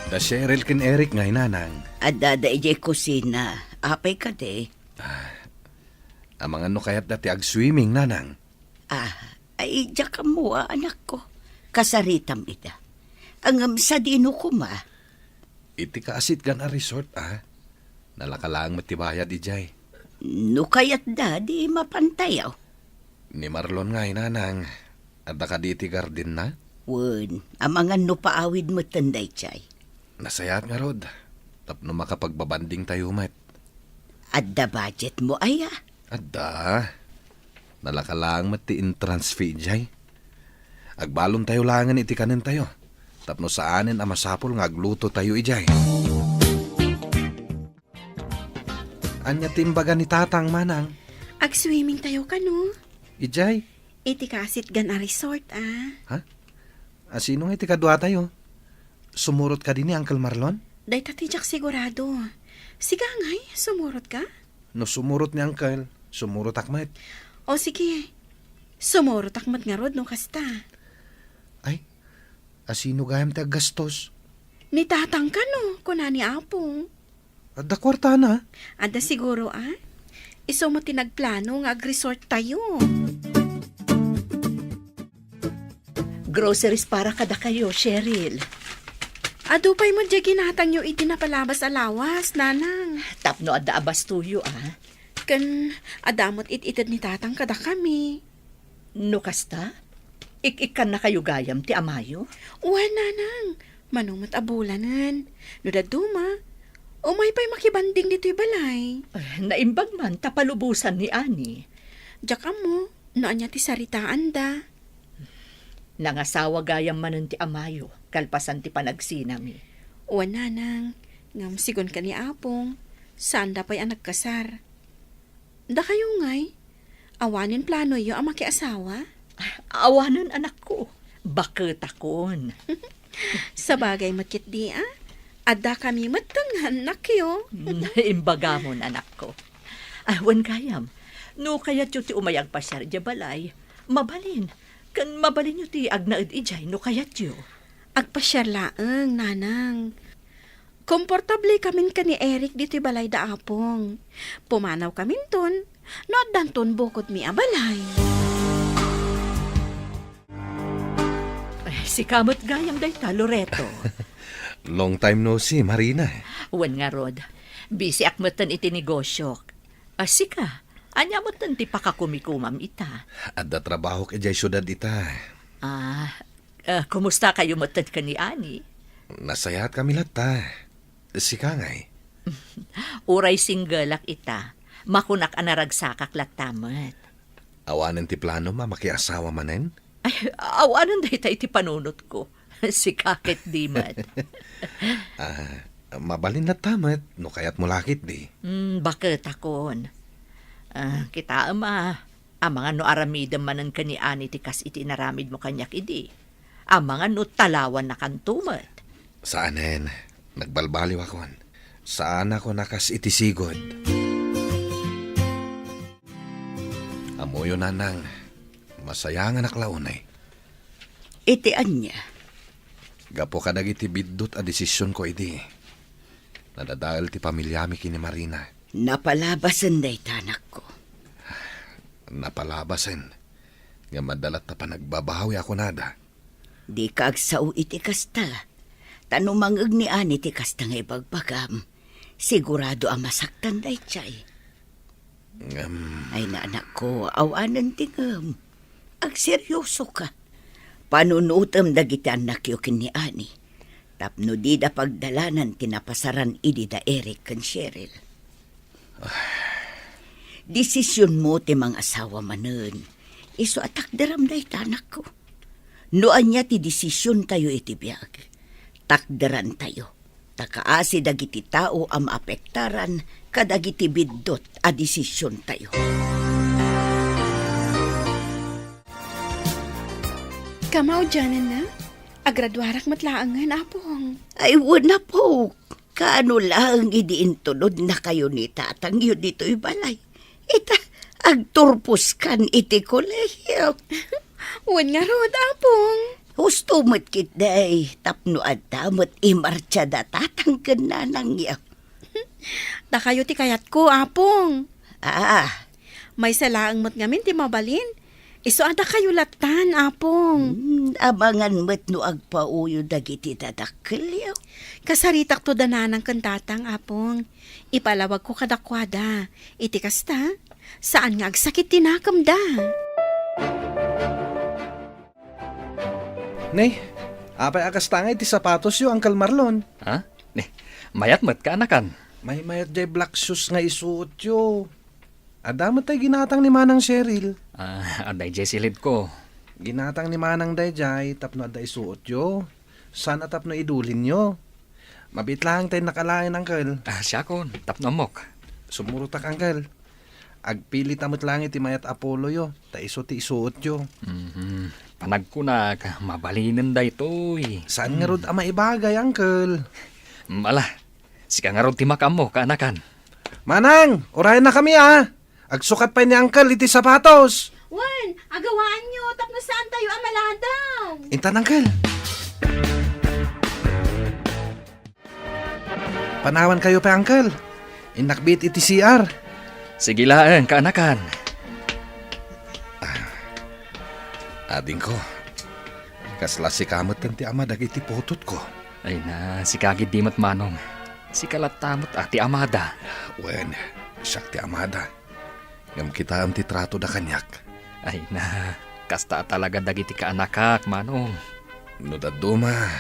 Da Cheryl ken Eric ngay nanang. Adada ijay kusina. Apay ka de. Ang mga no kayat dati ag-swimming nanang. Ay diya ka mo anak ko. Kasaritam ita. Ang sa dino ko ma. Iti kaasit gan a resort, Nalakalang matibayad ijay. No kayat da di mapantayaw. Ni Marlon ngay nanang. Adda ka di iti garden na? Wen, amangan no paawid mo tanday chay. Nasayat nga rod. Tapno makapagbabanding tayo, met. Adda budget mo aya. Adda. Nalakalang mati entrance fee jay. Agbalon tayo langan iti kanin tayo. Tapno saanin ang masapol nga agluto tayo ijay. Anya timbaga ni tatang manang. Ag-swimming tayo ka no? Ijay. Iti kasit gan a resort Sino nga iti kadwa tayo? Sumurot ka din ni Uncle Marlon? Day tatijak sigurado. Siga ngay, sumurot ka? No sumurot ni Uncle, sumurot akmet. O sige, sumurot akmat nga rod no kasta. Ay, asino gayam ti aggastos? Ni tatang ka no, kuna ni Apong. Adda kwarta na. Ada siguro Iso mo tinagplano nga ag-resort tayo. Groceries para kada kayo, Cheryl. Adupay mo dya ginatang yung itinapalabas alawas, nanang. Tapno adda abas tuyo, Kan adamot it-itad ni tatang kada kami. No kasta? Ik-ikan na kayo gayam ti amayo? Uwan, nanang. Manumot abulanan. No daduma. Umay pa'y makibanding dito'y balay. Naimbag man, tapalubusan ni Ani. Diyak mo, noan niya ti saritaan da. Nangasawa gayam manon ti amayo, kalpasan ti panagsinami. Uwan, nanang. Ngam sigon ka ni Apong. Saan da pa'y ang nagkasar? Da kayo ngay. Awanin plano yo ang makiasawa? Awanan anak ko. Bakit akon. Sa bagay matkit di Ada kami matanghan na kayo. Imbagamon anak ko. Wan kayam. No kaya ti umayag pa siya di balay. Mabalin. Kan mabalin nyo ti agnaid ijay no kayat yo. Agpasyar laeng, nanang. Komportable kamin ka ni Eric dito'y balay da apong. Pumanaw kamin ton, no danton bukod mi abalay. Si kamot gayam dayta, Loreto. Long time no see, Marina. Wan nga rod, busy akmatan iti negosyo. Sika, anya mo ti pakakumikumam ita. At da trabaho ka jay syudad ita. Kumusta kayo matad ka ni Ani? Nasayahat kami lata. Sika ngay. Uray singgalak ita. Makunak anaragsakak latamat. Awanan ti plano makiasawa manen? Ay, awanan dayta iti panunot ko. Si kakit di mat. Mabalin na tamat, no kayat mo lakit di. Bakit akon? Kita ang mga no aramidam manan ka ni Ani tikas iti naramid mo kanyak idi. Ang mga no talawan na kantumat. Saanen? Nagbalbaliw akon. Saan ako nakas itisigod? Amoyo nanang, masayangan aklaunay. Iti anya. Gapo kadag iti biddot a desisyon ko idi. Nadadahal ti pamilyami kini Marina. Napalabasan day tanak ko. Napalabasan. Nga madalat na panagbabahawi ako nada. Di ka agsao iti kasta. Tanumangag ni Ani ti kasta nga ibagbagam. Sigurado ang masaktan day chay. Ay na anak ko, awanan tingam. Agseryoso ka. Panunutam dagiti anak yo kin ni Ani. Tapno di da pagdalanan tinapasaran idi da Eric kan Cheryl. Desisyon mo ti mga asawa manen. Iso atak daram day tanak ko. Noan niya ti desisyon tayo iti biyag. Takdaran tayo. Takaasi dagiti tao ang maapektaran kadagiti biddot a desisyon tayo. Kamaw dyanan na? Agradwarak matlaangan, apong. Ay, wala po. Kaano lang idiintulod na kayo ni tatang yun dito'y balay. Ita, agturpos kan iti kolehiyo. Wan nga rod, apong. Husto mo't kitday, tapno at tamot imarcha da tatang kananang yaw. Da kayo ti kayat ko, apong. May May salaang mo't ngamin ti mabalin. Iso ada kayo latan, apong. Abangan mo't no agpauyo dagiti dadakkelyo. Kasaritak to dananang kantatang, apong. Ipalawag ko kadakwada. Iti kasta, saan nga agsakit tinakam da? Nay, apay akas tangay ti sapatos yo, Uncle Marlon. Ha? Mayat mat ka anakan. May mayat jay black shoes nga isuot yo. Adamot tay ginatang ni Manang Cheryl. Aday jay silid ko. Ginatang ni Manang Dayjay, tapno ada isuot yo. Sana tapno idulin yo. Mabit lang tayo nakalain, Uncle. Siya kon, tapno mok. Sumurutak, Uncle. Agpilit amot lang iti mayat Apollo yo. Ta iso ti isuot yo. Panagkunag, mabalinin da ito'y. Saan nga rod ama ibagay, Uncle? Mala, sika nga ron timakam mo, kaanakan. Manang, orayan na kami Agsukat pa ni Uncle iti sapatos. Wan, agawaan nyo, tapno saan tayo amaladaw? Intan, Uncle. Panawan kayo pa, Uncle. Inakbit iti CR. Sige lang, kaanakan. Ading ko, kasla si kamot ti ama dagiti putot ko. Ay na, si kagid di mat manong. Si kalatamot ati amada. Wen, siyak ti amada. Ngam kita am ti trato da kanyak. Ay na, kasta talaga dagiti kaanakak, manong. No daduma,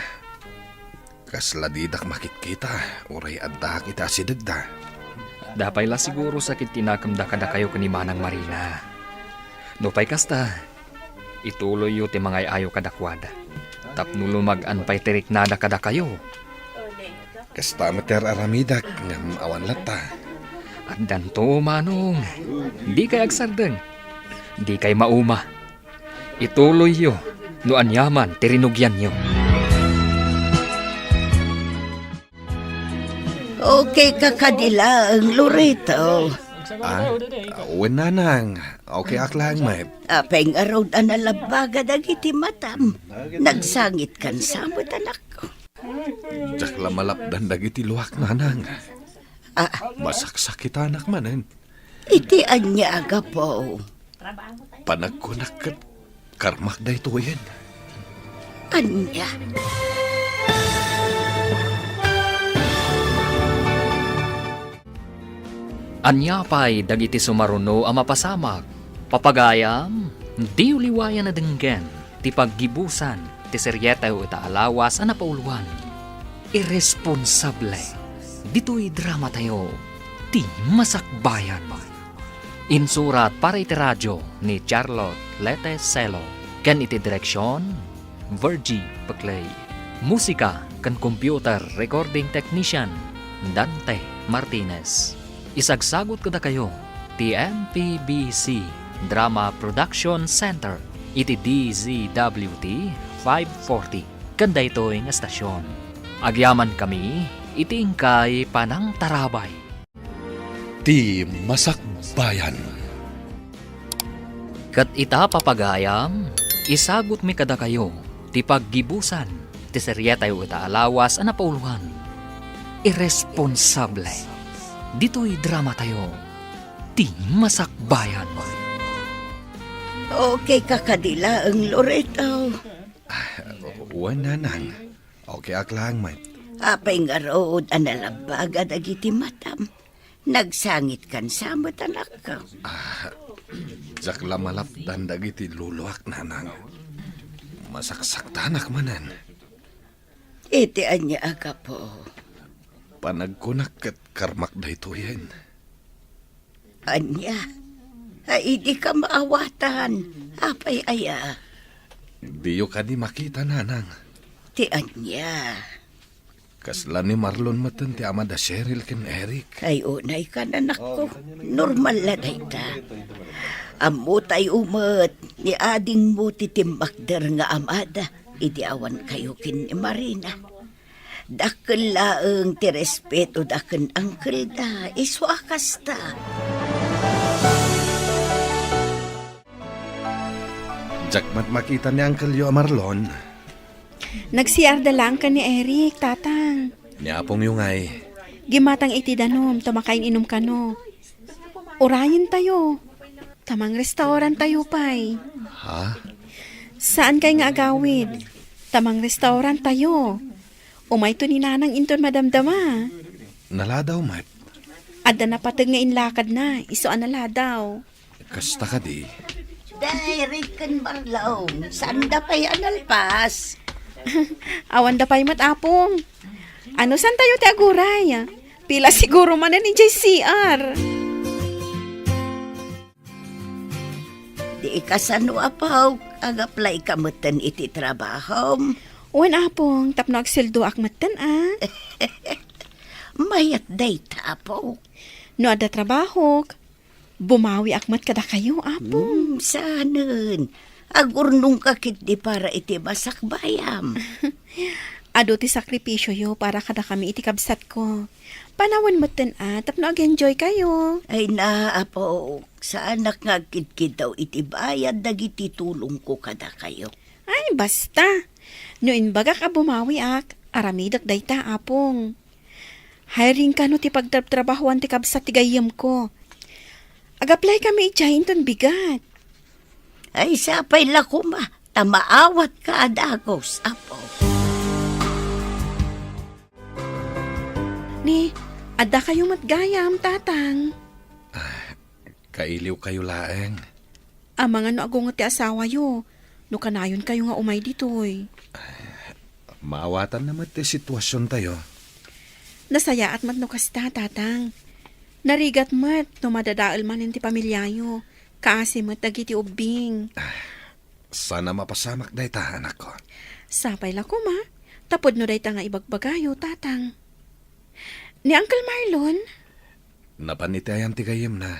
kasla didak makitkita, uray adda kita asidagda. Dapay la siguro sakit tinakamda kada kayo kani Manang Marina. No pay kasta, ituloy yu ti mga ayaw kadakwada. Tapno lumag-an pay tirik nada kada kayo. Kasta mater aramidak ngam awan lata. At danto, manong, di kay agsardeng, di kay mauma. Ituloy yu, no anyaman, tirinugyan yu. Okay ka kadilang, Loreto. Uwan nanang. Okay aklang, mat. Apay nga raw analabaga dagiti matam. Nagsangit kan samot anak ko. Jak lamalapdan dagiti luwak nanang. Ah, Masaksakit anak manen. iti anya aga po. Panagkunak kat karmak da ito yan. Anya. Anya pa'y dagiti sumaruno a mapasamak. Papagayam, di uliwayan na denggen, ti paggibusan, ti seryeta o itaalawas a napauluan. Irresponsable. Dito'y drama tayo, ti masakbayan. Insurat para iti radyo ni Charlotte Lete Celo. Ken iti direksyon, Virgie Paclay. Musika kan computer recording technician, Dante Martinez. Isagsagot ko na kayo, ti MPBC Drama Production Center, iti DZWT 540. Kanda ito'y nga estasyon. Agyaman kami, iti ingkay panang tarabay. Ti Masakbayan. Kat ita papagayam, isagot mi kada kayo, ti paggibusan, ti seryeta yu itaalawas a napauluhan. Irresponsable. Dito'y drama tayo, ti masakbayan. Okay ka kadila ang Loreto. Uwan nanang. Okay aklang, mat. Apay nga raw analabaga dagiti matam. Nagsangit kan samot anak ko. Jak lamalapdan dagiti luluwak nanang. Masaksak tanak manan. Iti anya aga po. Panagkunak kat karmak da ito yan. Anya. Ay, di ka maawatan. Apay aya. Diyo ka di makita nanang. Ti anya. Kasla ni Marlon matan ti ama da Cheryl ken Eric. Ay, unay ka na nako. Normal na dayta. Amo tay umat. Ni ading mo titimbakder nga amada. Idi awan kayo kin ni Marina. Dakkel laeng ti respeto daken angkel da. Iswakas ta. Jakmat makita ni Uncle Yo Marlon. Nagsiyarda lang ka ni Eric, tatang. Niapong yung ay. Gimatang iti danom, tumakain inom ka no. Urayin tayo. Tamang restaurant tayo pay. Ha? Saan kay nga agawid? Tamang restaurant tayo. Umay to ni nanang inton madamdama. Naladaw, mat. Adda na patag nga inlakad na, isuan na ladaw. Kasta ka di. Direct kan Marlon. Saan da pa'y analpas? Awan da pa'y matapong. Ano san tayo ti aguray? Pila siguro man na ni JCR. Di kasano apaw. Ag-apply ka matan iti trabaho. Uwan apong, tapno agsildo akmatan Mayat day tapo. No ada trabaho, bumawi akmat kada kayo, apong. Sanan. Agurnong kakit di para iti masakbayam. Ado ti sakripisyo yo para kada kami iti kabsat ko. Panawan matan tapno ag-enjoy kayo. Ay naapo. Sa anak nga kidkid daw iti bayad dagiti tulong ko kada kayo. Ay, basta. No inbaga ka bumawi aramidak dayta, apong. Hiring ka no ti pagtrabahuan ti kabsat ti gayam ko. Ag-apply kami ityahin ton bigat. Ay sapay lakuma. Tamaawat ka adagos, apo. Ni, adda kayo matgayam, tatang. Kailiw kayo laeng. Mga no agong ti asawa yo. No kanayon kayo nga umay ditoy. Maawatan naman ti sitwasyon tayo. Nasaya at mat no kasta, tatang. Narigat mat no madadaal man ti pamilyayo. Kaasi mat dagiti ubing. Sana mapasamak day ta, anak ko. Sapay la ko ma. Tapod no day ta nga ibagbagayo, tatang. Ni Uncle Marlon? Napanitayan ti gayem na.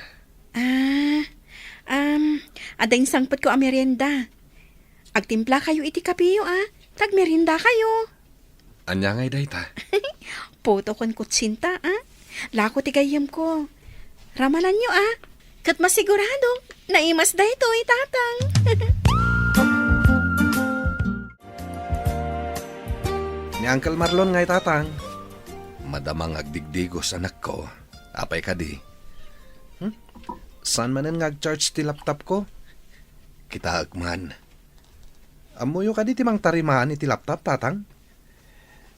Ading sangpot ko a merienda. Agtimpla kayo iti kapiyo, Tagmerienda kayo. Anya ngay day ta. Poto kon kutsinta, Lako ti gayam ko. Ramalan nyo kat masigurado, naimas da ito tatang. Ni Uncle Marlon ngay tatang. Madamang agdigdigos anak ko. Apay ka di. Saan manan ngag-charge ti laptop ko? Kita agman. Amuyo ka di timang tarimaan iti laptop tatang?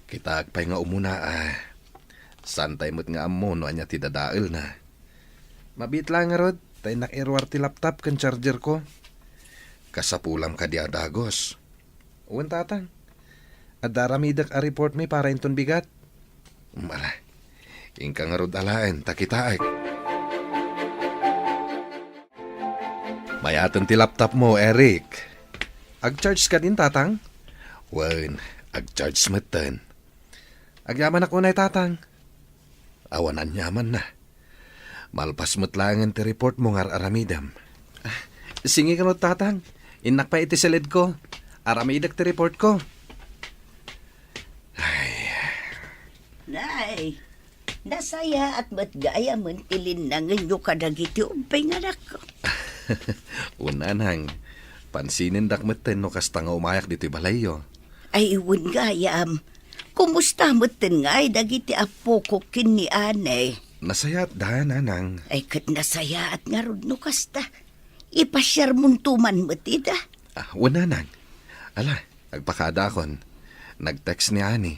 Kita agpay nga umuna Santay mo't nga amo no anya ti dadael na. Mabit lang nga rod, tay nak-erwar ti laptop kan charger ko. Kasapulam ka di adagos. Uwan tatang. Adaramidak a report may para inton bigat. Mala, ingka nga rod alaen, takitaag. Mayatan ti laptop mo, Eric. Ag-charge ka din, tatang? Wan, ag-charge matan. Agyaman ako na, tatang. Awanan yaman na. Malpas matlangan ti report mo ngar aramidam. Singi ka no, tatang. Inak pa iti salid ko. Aramidak ti report ko. Nay, nasaya at matgaya man tilinangan nyo kadagiti umpay nga nako. Unanang, pansinin dakmeten no kasta nga umayak dito balayo. Ay iwan gayam, kumusta matan nga ay dagiti apo ko kini anay. Nasayat da, nanang. Ay kat nasaya at nga rod no kasta. Ipasyar muntuman matida. Unanang. Ala, agpakada kon. Nag-text ni Ani.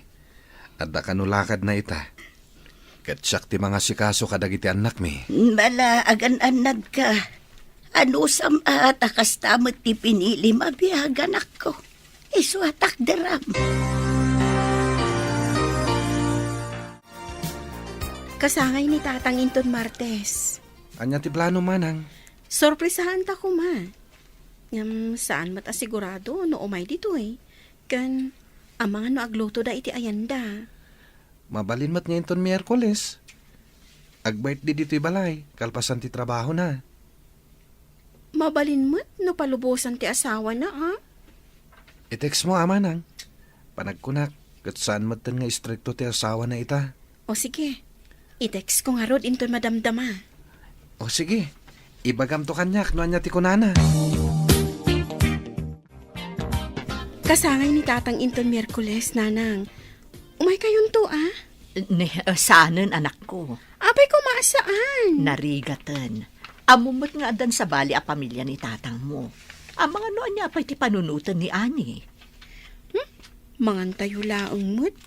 Adda kanulakad na ita. Katsak ti mga sikaso kadagiti anak mi. Mala agan-anad ka. Ano sam at akastamot ti pinili mabihagan ako. Isuatak daram. Kasangay ni tatang inton Martes. Anya ti plano manang. Sorpresahan ta ko ma. Ngam saan mat asigurado no umay dito Kan ang mga no agluto da iti ayanda. Mabalin mat ngayon ton Miyerkules. Ag-birthday dito balay. Kalpasan ti trabaho na. Mabalin mo't no palubusan ti asawa na I-text mo ama nang. Panagkunak. Kat saan mat nga istrikto ti asawa na ita. O sige, i-text ko nga rod inton madamdama. O sige. Ibagam to kanyak no anya ti kunana. Kasangay ni tatang inton Miyerkules, nanang. Umay kayon to Saanan anak ko? Apay ko maasaan? Narigatan. Amumot nga adan sa bali a pamilya ni tatang mo. Ang mga noon niya pa'y ti panunutan ni Ani. Mangantayo laang mo't.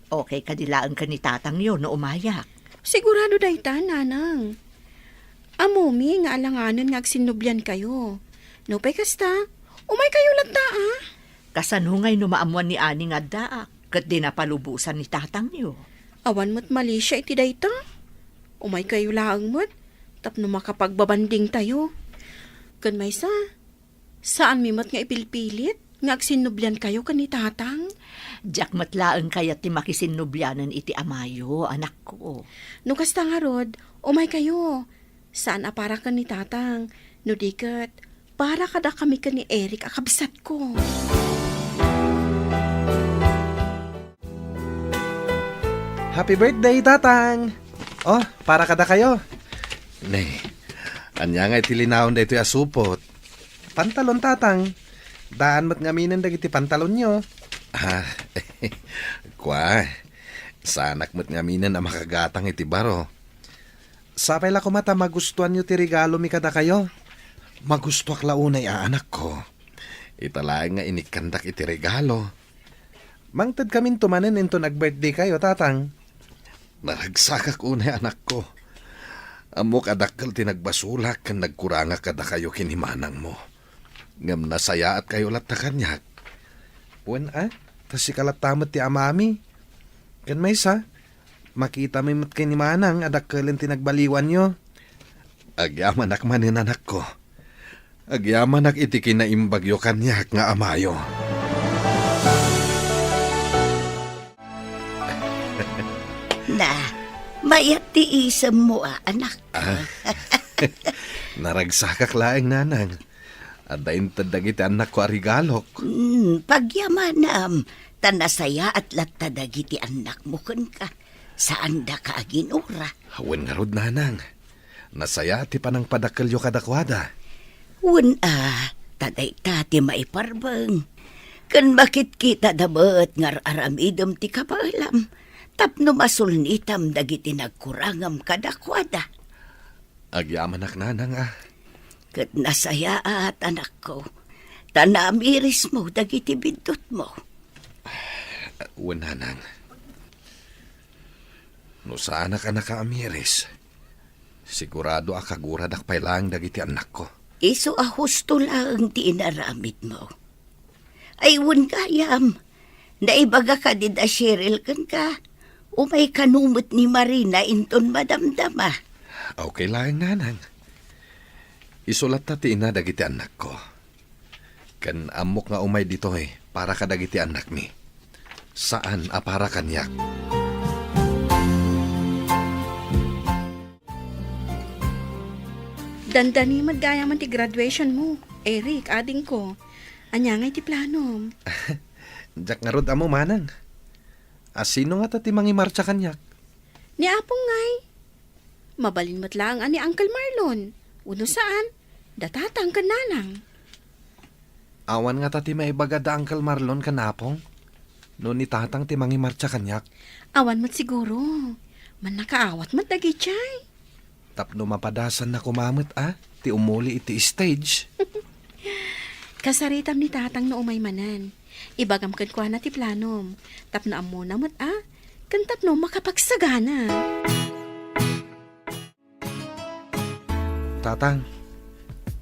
Okay, kadilaan ka ni tatang yun no umayak. Sigurado dayta, nanang. Amumi nga alanganan nga agsinubyan kayo. No pay kasta, umay kayo lagta Kasanungay no maamuan ni Ani nga daak. Kat di napalubusan ni tatang yo. Awan mo't mali siya iti dayta. Umay kayo laang mo't. Tapno makapagbabanding tayo. Kan may saan mi mat nga ipilpilit? Nga agsinubyan kayo kan ni tatang? Diyak matlaan kaya ti makisinubyanan iti amayo, anak ko. No kasta nga rod, umay kayo. Saan apara kan ni tatang? No dikat, para kada kami kan ni Eric akabisat ko. Happy birthday, tatang! Oh, para kada kayo. Nay, anya nga itilinaon da ito asupot. Pantalon, tatang. Daan mat ngaminan dagiti pantalon nyo. Kwa, sanak mat ngaminan na makagatang iti baro. Sapay la ko mata magustuhan nyo ti regalo mi kada kayo. Magusto ak launay anak ko. Italaang nga inikandak iti regalo. Mangtad kamin tumanen into nag-birthday kayo, tatang. Naragsakak unay anak ko. Amok adakkel tinagbasulak kan nagkuranga kada kayo kinimanang mo. Ngam nasaya at kayo lat na kanyak. Wen tas si kalatamat ti amami. Kan may makita may mat kay ni manang adakkelin tinagbaliwan nyo. Agyaman ak manin anak ko. Agyaman ak iti kinaimbagyo kanyak nga amayo. Na, mayat ti isam mo anak. Naragsakak laeng nanang. Adain tadagiti anak ko arigalok. Pagyamanam, tanasaya at latadagiti anak mo kun ka. Saan da ka aginura? Hawan nga rod nanang. Nasaya ti panang padakalyo kadakwada. Taday ti maiparbeng. Kan bakit kita dabat ngar aramidem ti kapaalam. Tapno masulnitam dagiti nagkurangam kadakwada. Agyaman nanang Kat nasaya at anak ko. Tanamiris mo dagiti bindot mo. Nanang. No saan ka nakaamiris? Sigurado akagurad akpailang dagiti anak ko. Iso husto lang ti inaramid mo. Ay gayam. Naibaga ka din Cheryl kan ka. Umay kanumot ni Marina inton madamdama. Okay lang nanang. Isulat ta ti ina dagiti anak ko. Kan amok nga umay dito para ka dagiti anak mi. Saan para kanyak? Dandani maggayaman ti graduation mo. Eric, ading ko. Anya ngay ti planom. Jak nga rod amo manang. Sino nga ta ti mangimarcha kanyak? Ni Apong ngay. Mabalin mo't lang ani Uncle Marlon. Uno saan? Datatang ka nanang. Awan nga ta ti maibaga da Uncle Marlon kanapong. No ni tatang ti mangimarcha kanyak. Awan mo't siguro. Man nakaawat mo't dagi chay. Tapno mapadasan na kumamot ti umuli iti stage. Kasaritam ni tatang na umay manan. Ibagam kan kuha na ti planom. Tapno amo na mo't kan tapno makapagsagana. Tatang,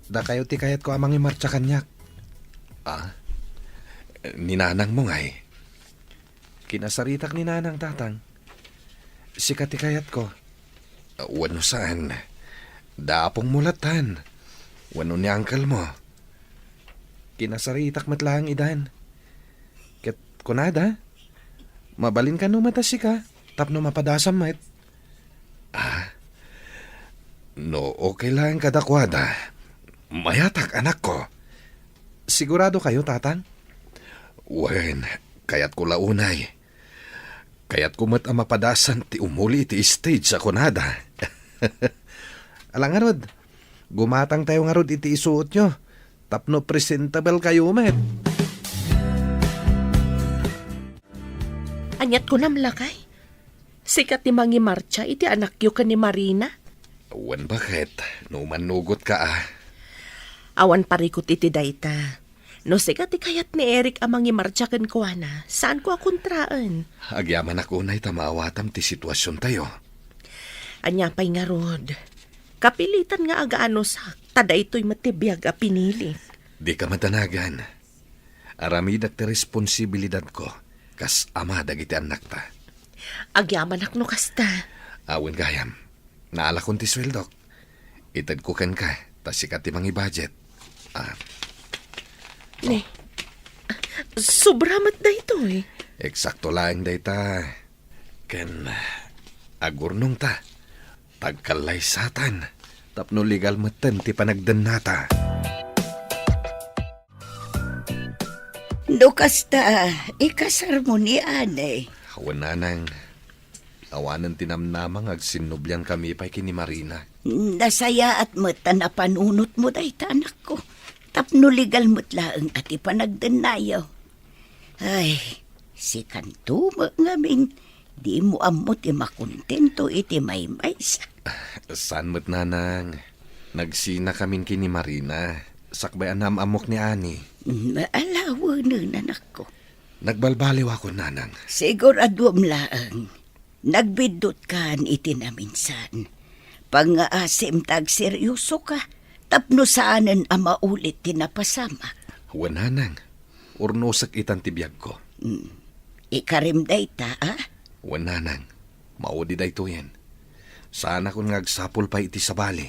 da kayo ti kayat ko amang imarcha kanyak. Ninanang mo ngay. Kinasaritak ni nanang tatang. Sikat ti kayat ko. Wano saan? Dapong mulatan. Wano ni uncle mo. Kinasaritak matlang idan. Ket kunada. Mabalin ka no matasi ka. Tapno mapadasam mat. No, okay lang kadakwada. Mayatak anak ko. Sigurado kayo, tatang? Wen, kayat ko launay. Kayat ko mat mapadasan ti umuli ti stage sa kunada. Alang nga rod, gumatang tayo nga rod iti isuot nyo. Tapno presentable kayo, met. Anyat ko namlakay. Sikat ni Mangi Marcha iti anak yu ka ni Marina. Wen, bakit? No manugot ka Awan parikot iti dayta. No sikat ti kayat ni Eric ang Mangi Marcha kan kuana. Saan ko akuntraan? Agyaman ako na'y tamawatam ti sitwasyon tayo. Anya pa'y nga rod. Kapilitan nga agaano sa tada ito'y matibiyag a pinili. Di ka matanagan. Aramid at ti responsibilidad ko. Kas ama dagiti anak ta. Agyaman akno kasta. Awen gayam. Naala kong ti sweldok. Itad ko kan ka. Tas sikat ti mangi budget. Ne, sobramat da ito Eksakto lang dayta. Ken agurnong ta. Tagkalay satan. Tapno legal matan ti panagdan nata. No kasta, ikasar mo ni Ane. Hawananang. Awanan tinamnamang agsinubyan kami pa'y kini Marina. Nasaya at mata na panunot mo dayta anak ko. Tapno legal mo't laang at ipanagdanayaw. Ay, si Kantuma ngamin, di mo amot makontento iti maymaysa. San mo't nanang? Nagsina kamin kini Marina. Sakbay anam amok ni Ani. Maalawa nun anak ko. Nagbalbaliw ako nanang. Siguraduam laang. Nagbidot kan iti naminsan. Pang-aasim tag seryoso ka. Tapno saanan ang maulit tinapasamak. Wananang, urnosak itan tibiyag ko. Ikarim dayta, Wananang, maudi da ito yan. Sana kung ngagsapol pa iti sa bali.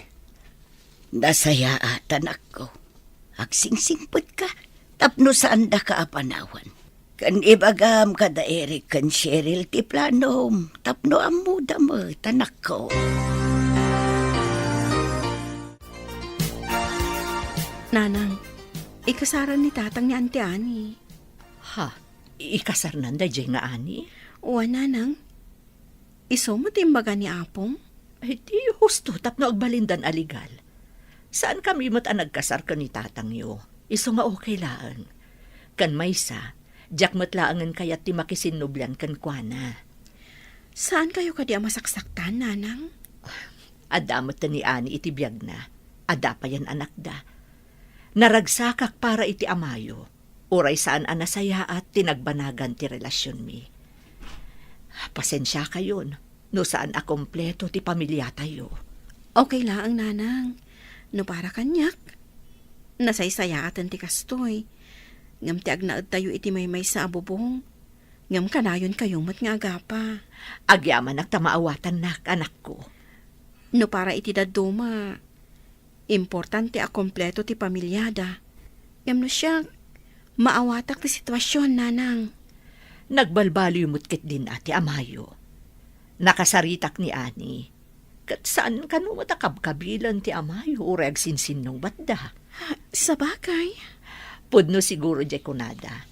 Nasaya atan ako. Agsingsingpot ka. Tapno saan da ka apanawan. Kan ibagam kada Eric kan Cheryl ti planom. Tapno amuda mo, tanak ko. Nanang, ikasaran ni tatang ni Auntie Annie. Ha, ikasar nanda dyan nga ani? Uwa, nanang. Iso mo timbaga ni Apong? Ay, di husto tapno agbalindan aligal. Saan kami mat nagkasar ka ni tatang yo? Iso nga okay laan. Kan maysa, jak matlaangan kayat ti makisinublan kan kuana. Saan kayo kadi masaksaktan, nanang? Adamat ni ani iti biyag na. Ada pa yan anak da. Naragsakak para iti amayo. Uray saan anasaya at tinagbanagan ti relasyon mi. Pasensya kayon. No saan akompleto ti pamilya tayo. Okay lang, nanang. No para kanyak. Nasaysaya atan ti kastoy. Ngam ti agnaad tayo iti maymay sa abubong. Ngam kanayon kayong mat nga agapa. Agyaman ak tamaawatan nak, anak ko. No para iti daduma. Importante a kompleto ti pamilyada. Ngam no siya, maawatak ti sitwasyon, nanang. Nagbalbaliw mutkit din ati amayo. Nakasaritak ni ani. Kat saan ka no matakabkabilan ti amayo ureg sinsinong batda. Sa bagay. Pudno siguro di kunada.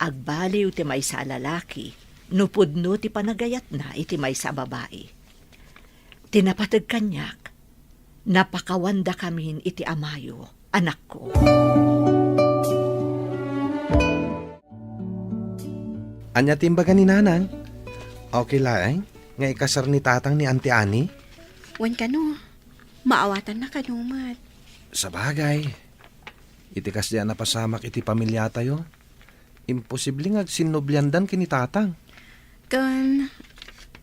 Agbaliw ti may sa lalaki, no pudno ti panagayat na iti may sa babae. Tinapatag kanyak, napakawanda kamin iti amayo, anak ko. Anya timbaga ni nanang? Okay lang, nga ikasar ni tatang ni Auntie Annie? Wan ka no. Maawatan na kanumat. Sa bagay. Itikas diyan na pasamak iti pamilya tayo. Imposible nga sinublyandan kini tatang. Kan,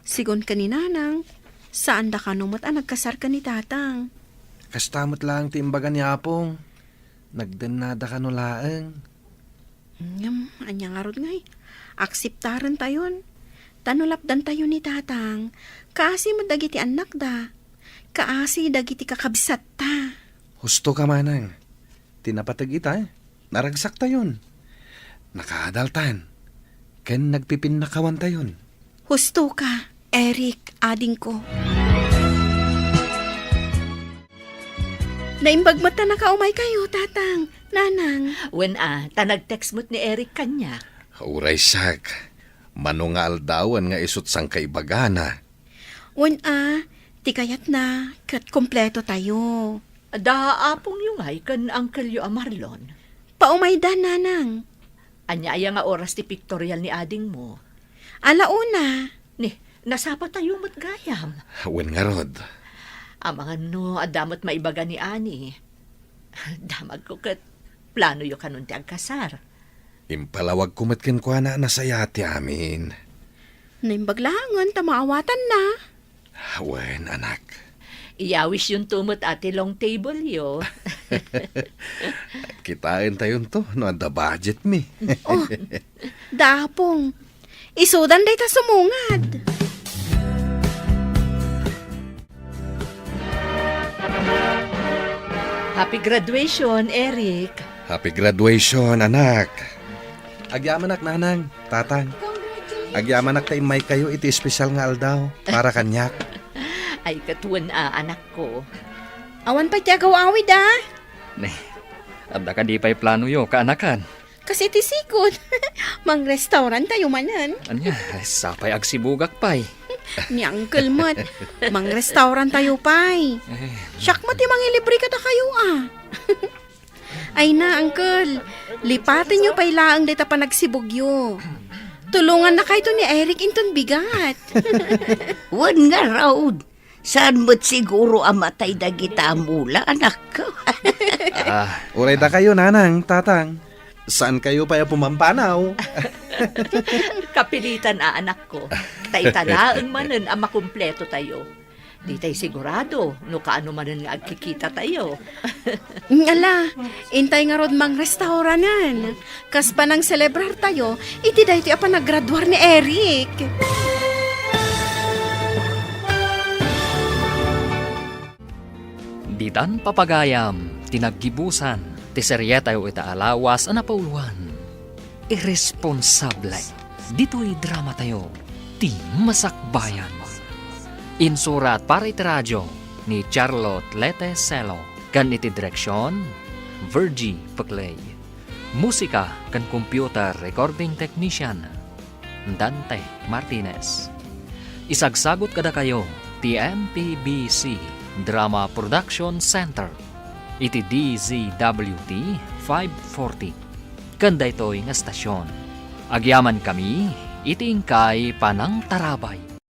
sigon ka ni nanang, saan da kanumat nagkasar ka ni tatang? Kastamot lang timbaga ni Apong. Nagdanada ka no laeng. Anya nga rod ngay. Akseptaran tayon. Tanulapdan tayo ni tatang. Kaasi mo dagiti anak da. Kaasi dagiti kakabsat ta. Husto ka manang. Tinapatag ita Naragsak tayon. Nakaadaltan. Ken nagpipinakawan tayon. Husto ka, Eric, ading ko. Naimbagmat na nakaumay kayo, tatang, nanang. When tanag-text mo't ni Eric kanya. Uray sak, manungal dawan nga isot sang kaibagana. When tikayat na, kat kompleto tayo. Daapong yung ay kan Uncle Yo Marlon. Paumay da, nanang. Anya aya nga oras ti pictorial ni ading mo. Alauna. Ni, nasapa tayo matgayam. Wen nga rod. Amangan no, adamat maibaga ni Ani. Damag ko kat plano yo kanon ti agkasar. Impalawag kumatken ko na nasaya ti amin. Naimbaglangan, tamaawatan na. Wen, anak. Iyawis yung tumot ati long table yo. Kitain tayon to, no ada budget mi. Oh, dapong. Isudan day ta sumungad. Happy graduation, Eric. Happy graduation, anak. Agyamanak nanang, tatang. Agyamanak tayo may kayo iti espesyal nga aldaw para kanyak. Ay katuan anak ko. Awan pa tiagaw awid Ne, abda ka di pa'y plano yo, kaanakan. Kasi tisikod. Mang restaurant tayo manan. Anya, sapay agsibugak pa'y. Ni Uncle Mat. Mang restaurant tayo pay. Siyak mo ti mangilibre ka ta kayo Ay na, Uncle. Lipatin nyo pa'y laang dita pa nagsibugyo. Tulungan na kayo to ni Eric inton bigat. Wan nga raud. Saan mo't siguro amatay dagita mula, anak ko? Uray da kayo nanang, tatang. Saan kayo pa pumampanaw? Kapilitan anak ko. Taitalaan manen ang makumpleto tayo. Di tayo sigurado, no kaano manen nga agkikita tayo. Ala, intay nga rod mang restauranan. Kas pa nang celebrar tayo, iti da ito apa naggraduar ni Eric. Ditan papagayam, tinaggibusan, ti serye tayo itaalawas ang napauluan. Irresponsable, dito'y drama tayo, ti masakbayan. Insurat para iti radyo ni Charlotte Lete Celo, kan iti direksyon, Virgie Paclay. Musika kan computer recording technician, Dante Martinez. Isagsagot kada kayo, ti MPBC Drama Production Center. Iti DZWT 540. Kanda ito'y nga stasyon. Agyaman kami, iti ingkay panang tarabay.